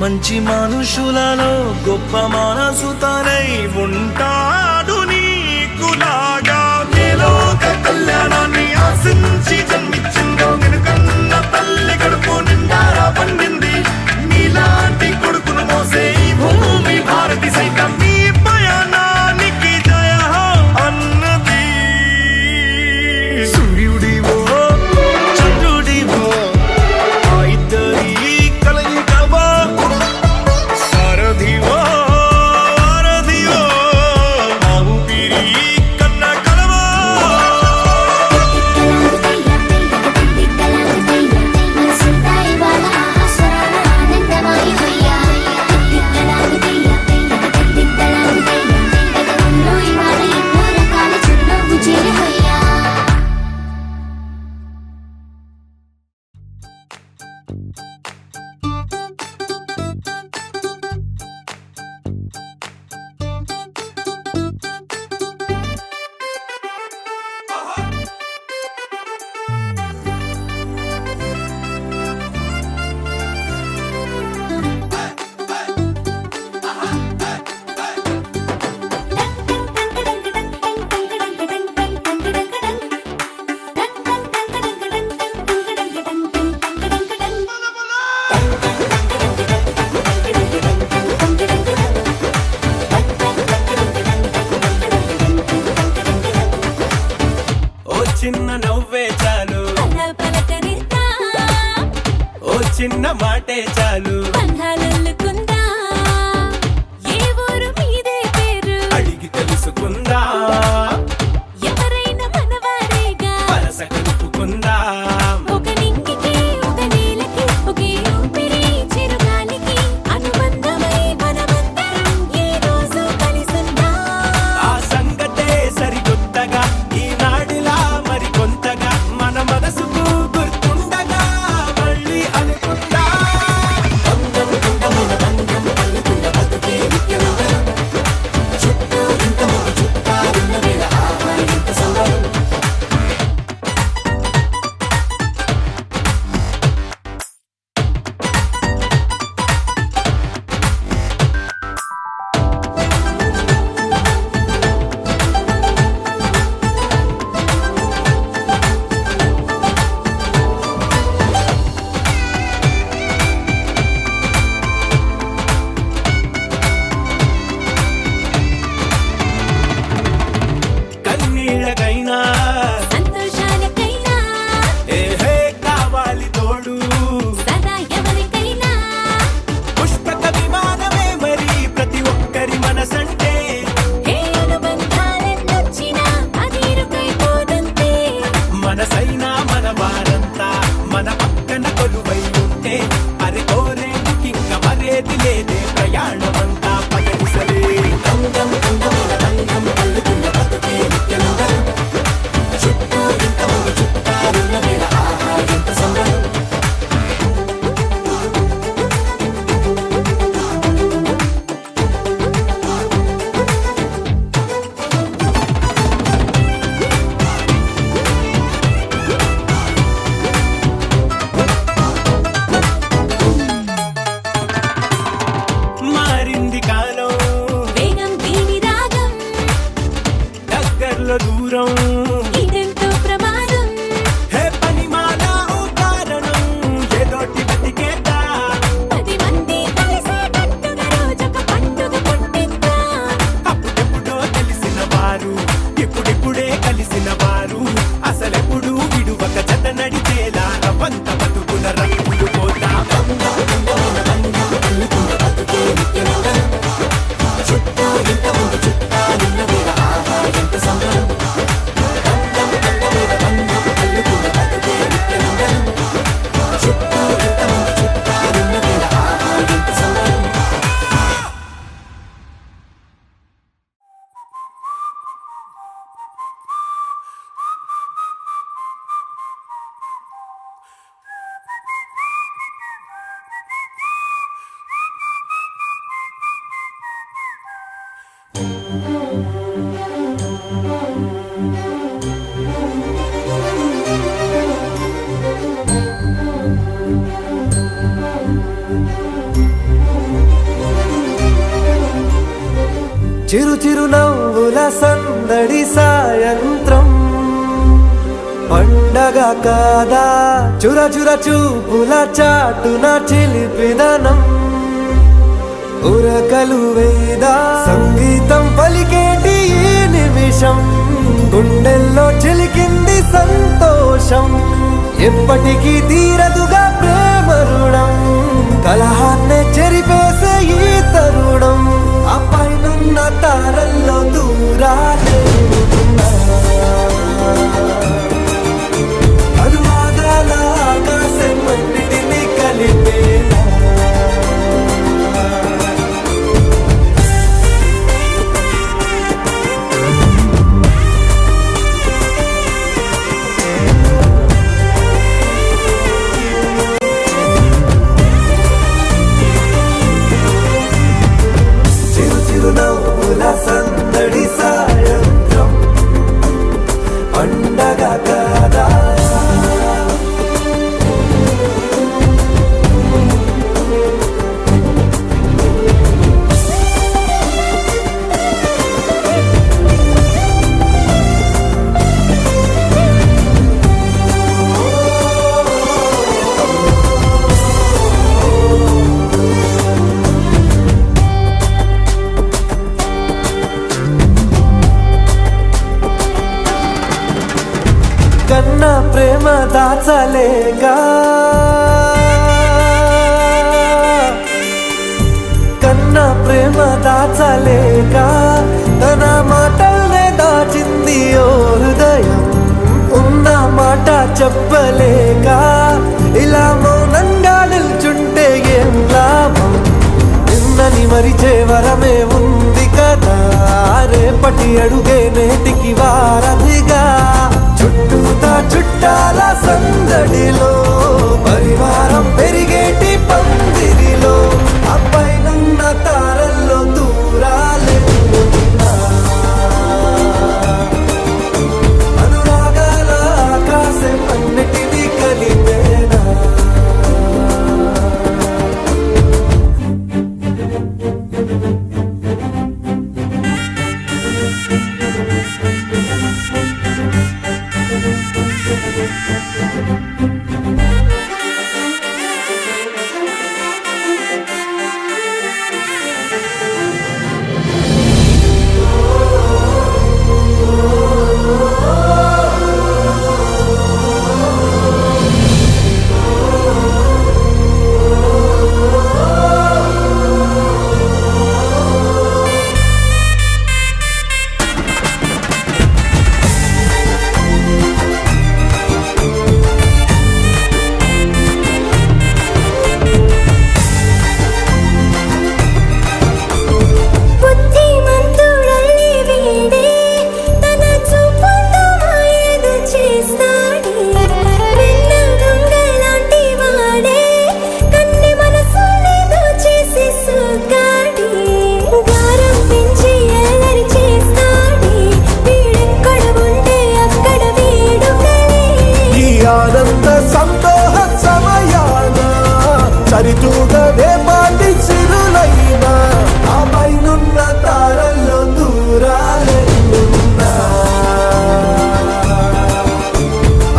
మంచి మనుషులలో గొప్ప మనసు తనై ఉంటాడు నీకులాగా లోక కళ్యాణాన్ని ఆశించి జన్మించిందో వెనుకన్న తల్లి కడుపు నిండారా పండింది నీలాంటి కొడుకును మోసే ఈ భూమి భారతి సైతం నీ పయనానికి జయ హో అన్నది సూర్యుడివో చంద్రుడివో ఆ ఇద్దరి కలయికవో సారథివో వారధివో మా ఊపిరి కన్న కలవో తిట్టలాగుతయ్యా మనసంతా ఇవాళ ఆహాస్వరాల ఆనందమాయి హొయ్యా తిట్టలాగుతయ్యా పెదవుల్లో ఇవాళ ఎన్నో రకాల చిరునవ్వు చేరి హొయ్యా ఓ చిన్న నవ్వే చాలు పలకరిస్తా ఓ చిన్న మాటే చాలు బంధాలల్లుకుందా ఏ ఊరు మీదే పేరు అడిగి తెలుసుకుందా ఎవరైనా మనవారేగా వరస కలుపుకుందా చిరు చిరు నవ్వుల సందడి సాయంత్రం పండగ కాదా చుర చుర చూపుల చాటున చిలిపిదనం ఉరకలు వేదా సంగీతం పలికేటి ఈ నిమిషం గుండెల్లో చిలికింది సంతోషం ఎప్పటికీ తీరదుగా ప్రేమ రుణం కలహాన్నే చెరిపేసే ఈ తరుణం ఆ పైనున్న తారల్లో దూరాలే ఉన్నా. అనువాదాల ఆకాశం అన్నిటినీ కలిపేనా చిరునవ్వుల సందడి సాయంత్రం పండగ కాదా కన్నా ప్రేమ దాచలేగా కన్నా ప్రేమ దాచలేగా తన మాటల్నే దాచింది ఓ హృదయం ఉన్న మాట చెప్పలేక ఇలా మౌనంగా నిల్చుంటే ఏం లాభం నిన్నని మరిచే వరమే ఉంది కదా రేపటి అడుగే నేటికి వారధిగా చుట్టూతా చుట్టాల సందడిలో పరివారం పెరిగేటి పందిరిలో అబ్బాయినున్న తారల్లో దూరాలే ఉన్నా. అనురాగాల ఆకాశం అన్నిటినీ కలిపేనా ఆనంద సంతోష సమయాన సరితూగవే పాటి చిరులైనా ఆ పైనున్న తారల్లో దూరాలెన్నున్నా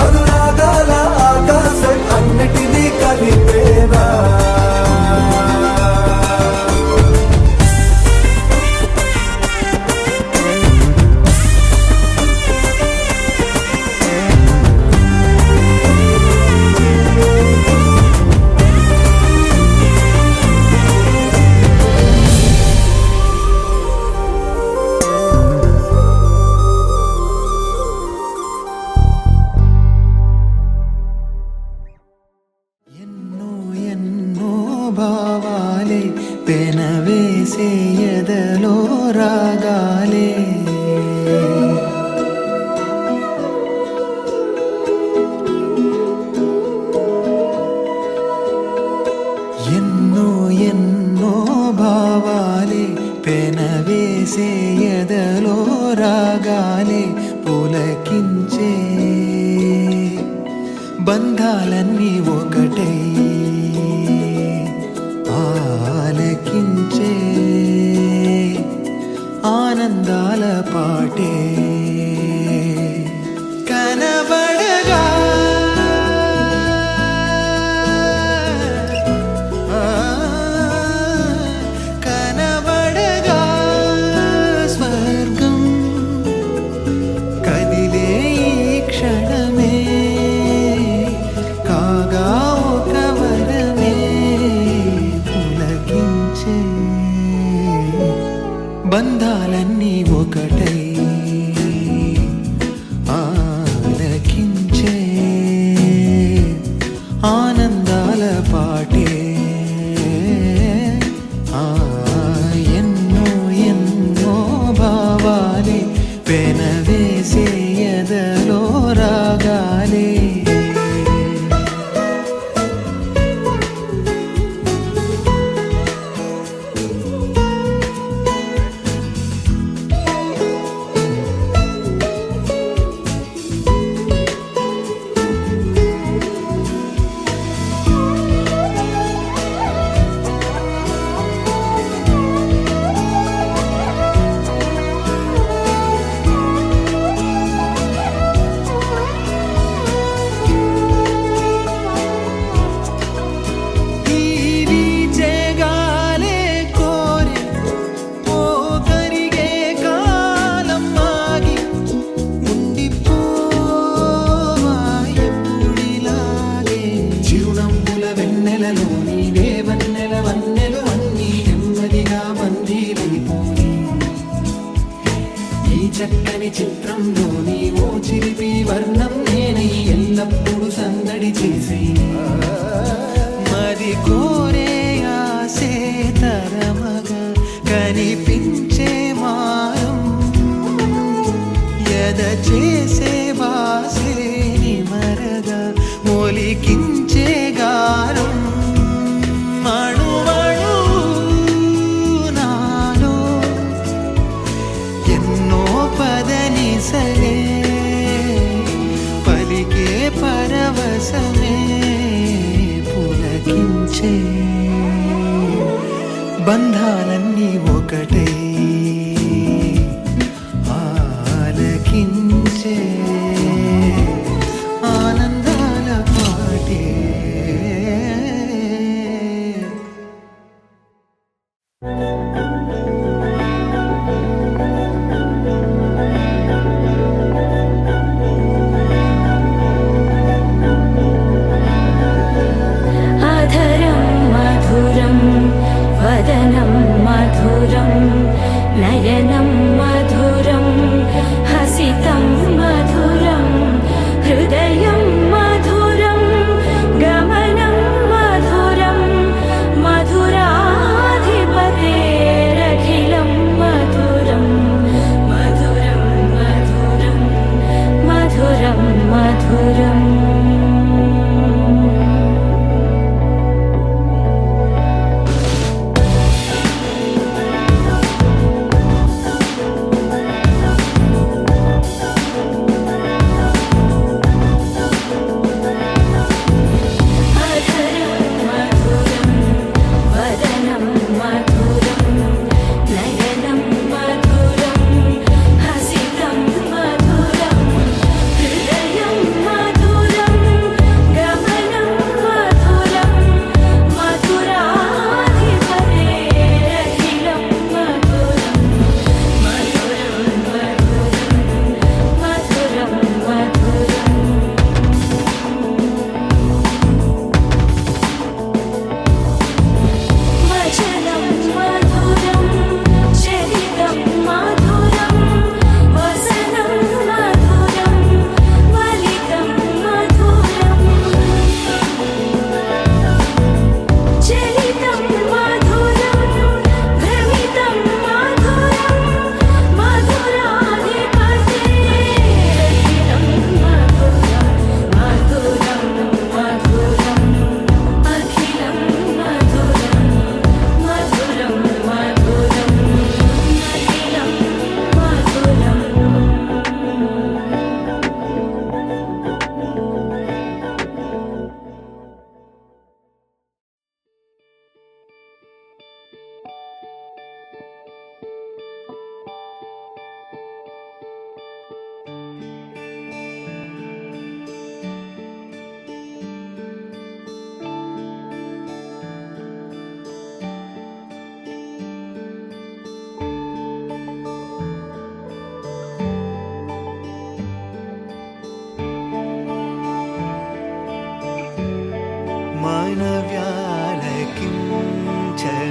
అనురాగాల ఆకాశం అన్నిటినీ కలిపేనా భావాలే పెనవేసే ఎదలో రాగాలే ఎన్నో ఎన్నో భావాలే పెనవేసే ఎదలో రాగాలే పులకించే బంధాలన్నీ ఒకటై ఆలకించే పాటే కనబడగా కనబడగా స్వర్గం కదిలే ఈ క్షణమే కాగా ఒక వరమే పులకించే బంధాలన్నీ ఒకటై ఆలకించే ఆనందాల పాటే ఎన్నో ఎన్నో భావాలే పెనవేసే ఎదలో రాగాలే చక్కని చిత్రంలోని ఓ చిలిపి వర్ణం నేనై ఎల్లప్పుడూ సందడి చేసి మరి కోరే ఆసే తరమగా కనిపించే మారం ఎద చేసే వాసే నిమరగా ఒలికించే గారం పదనిసలే పలికే పరవశమే పులకించే బంధాలన్నీ ఒకటై ఆలకించే ఆనందాల పాటే వదనం మధురం నయనం మధురం హసితం మధురం హృదయం మధురం గమనం మధురం మధురాధిపతే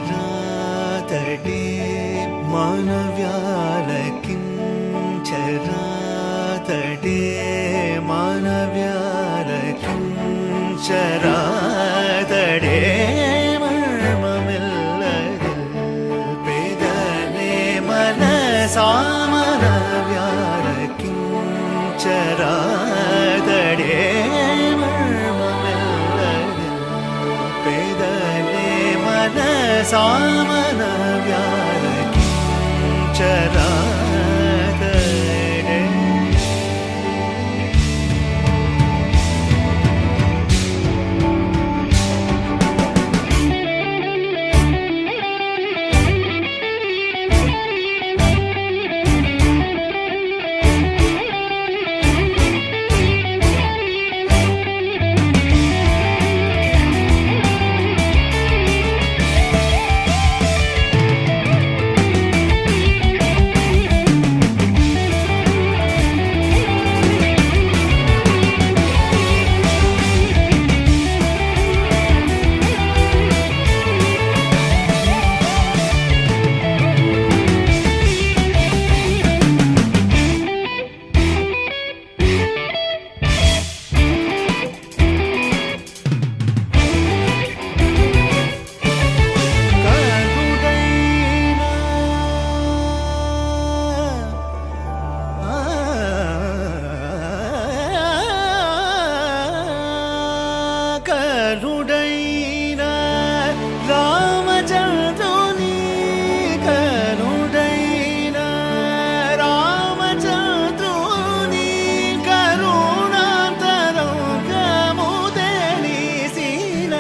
కించరాతడే మానవ్యాలకించరాతడే మానవ్యాలకించరాతడే మర్మమిల్లదిల్ పేదనే మనసామనవ్యాలకించరాతడే సామన వ్యాలకించరాతడే కరుడైన రామచంద్రుని కరుడైన రామచంద్రుని కరుణాంతరంగము తెలిసిన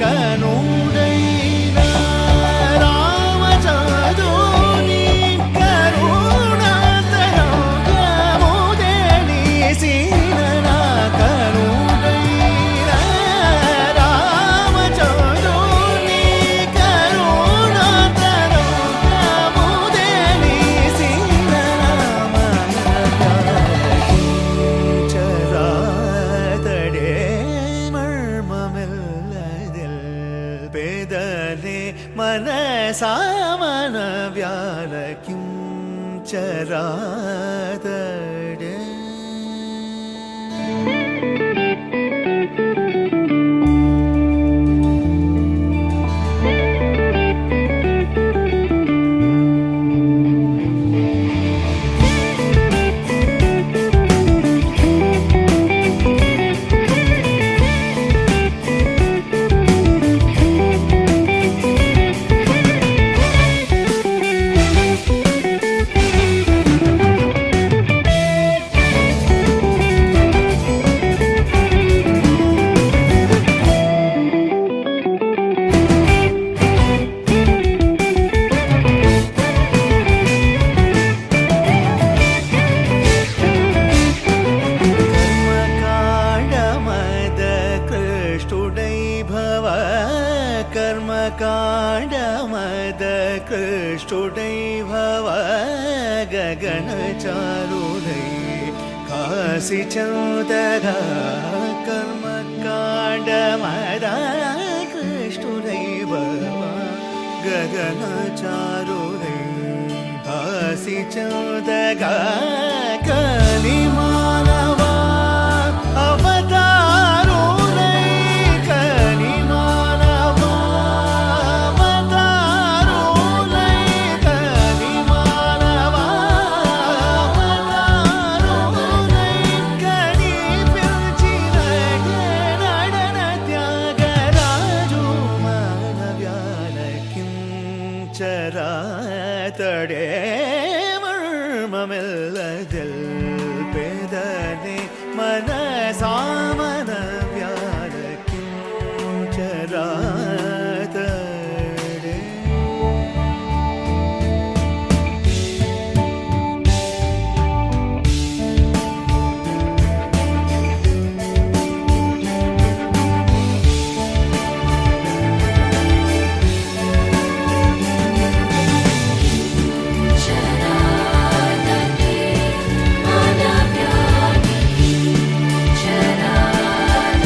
కనుడైన రామచంద్రుని కరుణాంతరంగము తెలిసిన మనసామన వ్యాలకించరాతడే कर्मकाण्डमद कृष्टुडै भव गगनचारुडै काशी चौदगा कर्मकाण्डमद कृष्टुडै भव गगनचारुडै काशी चौदगा कलिमानवा अवतारुडै कलिमानवा చరాతడే మర్మమిల్లదిల్ పేదనే మనసామన వ్యాలకించరాతడే శరణాగతే మానవ్యాలకించరాతడే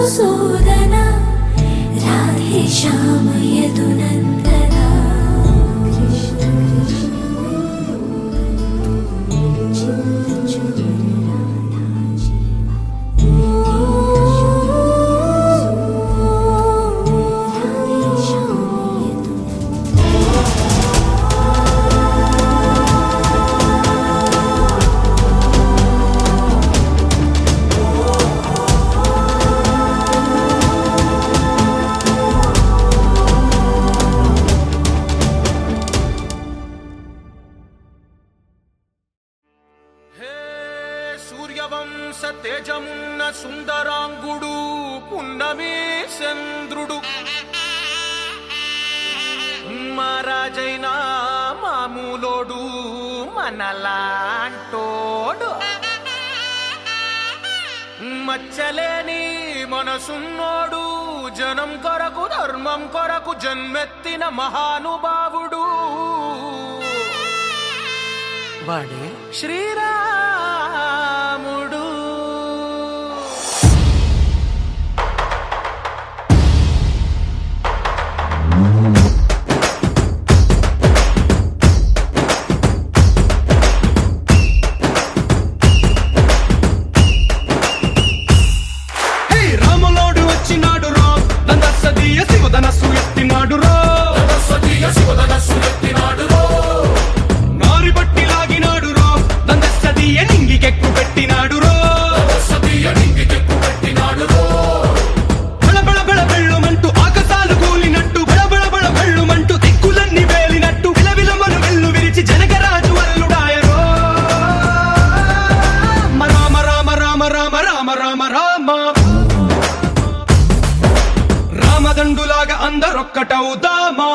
మధుసూదన రాధే శ్యామ యదునందన కృష్ణ కృష్ణ చింతచూడ రాధాజీ రాధే శ్యామ యదునందన హే సూర్యవంశ తేజమున్న సుందరాంగుడు పున్నమి చంద్రుడు మహారాజైనా మామూలోడు మనలాంటోడు మచ్చలేని మనసున్నోడు జనం కొరకు ధర్మం కొరకు జన్మెత్తిన మహానుభావుడు వాడే శ్రీరాముడు. హే రాములోడు వచ్చినాడు రా దందసదీయ శివధనస్సు ఎత్తినాడు రా నారి బట్టి లాగినాడు రో దందసదీయ నింగికెక్కు పెట్టినాడు రో బళబళ బళ బెళ్ళుమంటూ ఆకాశాలు కూలినట్టు బళబళ బళ బెళ్ళుమంటూ దిక్కులన్నీ వేలినట్టు విలవిలమను వెల్లు విరిచి జనగరాజు అల్లుడాయరో రామ రామ రామ రామ రామ రామ రామ రామదండులాగా అందరొక్కటవుదామా.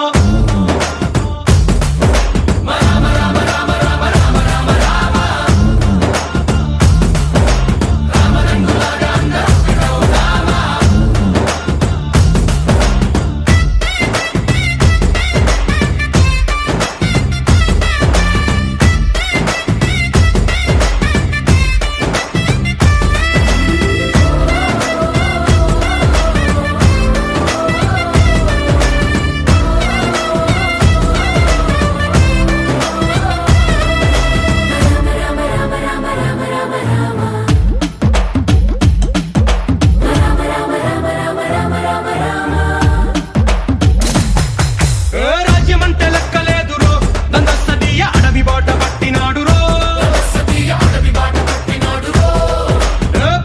రాజ్యమంటే లెక్కలేదు రో దందసదీయ అడవి బాట పట్టినాడు రో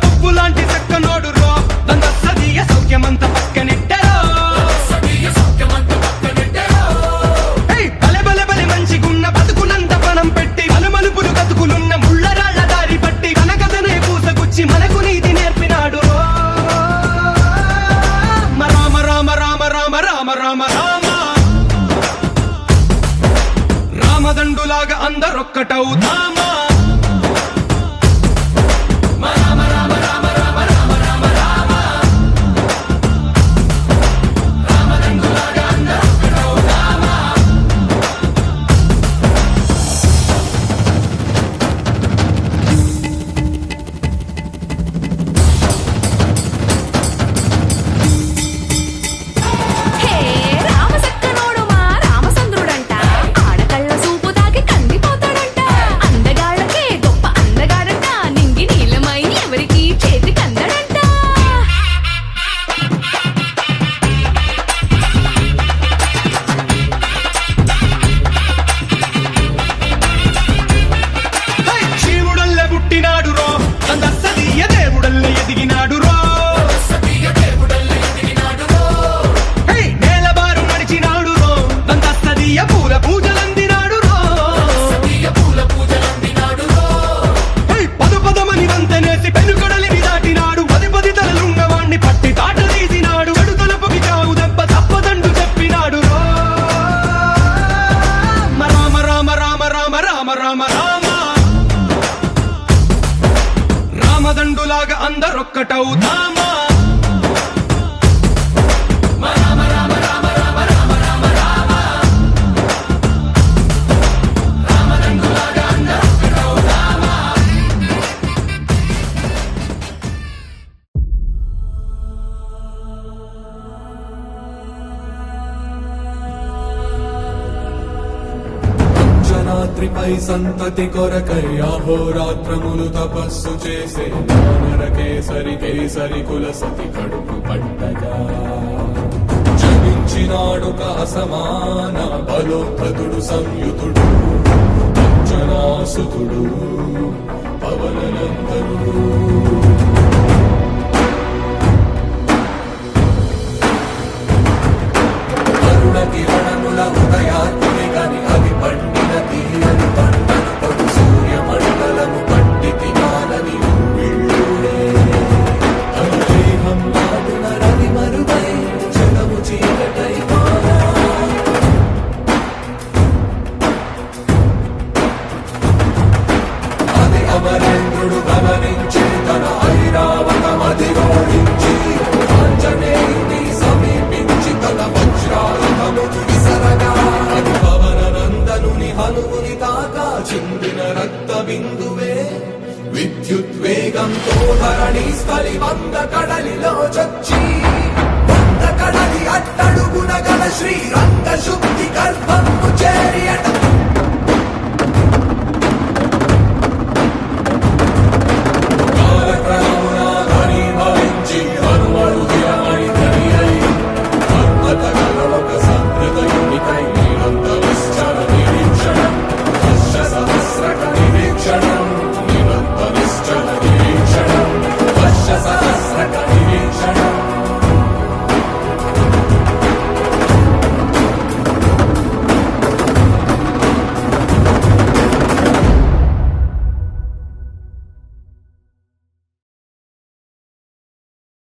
పువ్వు లాంటి చక్కనోడు రో దందసదీయ సౌఖ్యమంత పక్కనెట్టరో బలె బలె బలె మంచిగున్న బతుకునంత పణం పెట్టి మలుమలుపులు కతుకులున్న ముళ్ళరాళ్ల దారి పట్టి కనకదనే పూసగుచ్చి మనకు నీతి నేర్పినాడు రో రామ రామ రామ రామ రామ రామ రామ రామదండులాగా అందరొక్కటవుదామా. హే రామసక్కనోడు మా రామచంద్రుడంట ఆడకళ్ళ సూపు తాకి కందిపోతాడంట అందగాళ్ళకే గొప్ప అందగాడంట నింగి నీలమై ఎవరికి చేతి కందడంట. శివుడల్లే పుట్టినాడు రో దందసదీయ దేవుడల్లే ఎదిగినాడు రో నేలబారు నడిచినాడు రో దందసదీయ పూల పూజలందినాడు రో పదు పదమని వంతనేసి పెనుకడలిని దాటినాడు పది పది తలలున్నవాణ్ణి పట్టి తాట తీసినాడు చెడు తలపుకి చావు దెబ్బ తప్పదండు చెప్పినాడు రో రామ రామ రామ రామ రామ రామ రామ రామదండులాగా అందరొక్కటవుదామా. రాత్రిపై సంతతి కొరకై అహోరాత్రములు తపస్సు చేసే వానర కేసరి కేసరి కుల సతి కడుపు పట్టగా జనించినాడొక అసమాన బలోద్ధతుడు సంయుతుడు అంజనాసుతుడు పవననందనుడు కిరణముల ఉదయాత్మి గని అది పండిన తీరని పంటను పడు సూర్యమండలము పట్టి తినాలని ఉవ్విళ్ళూరే దేహం నాటున రవి మరుగై జగము చీకటై మారా అది అమరేంద్రుడు గమనించి తన ఐరావతమది ఓడించి ఆంజనేయుని సమీపించి తన వజ్రాయుధమును విసరగా అది పవననందనుని హనుముని తాకా చిందిన రక్త బిందువే విద్యుద్వేగంతో ధరణి స్థలి వంద కడలిలో చొచ్చి వంద కడలి అట్టడుగున గల శ్రీరంగ శుద్ధి గర్భము చేరి అట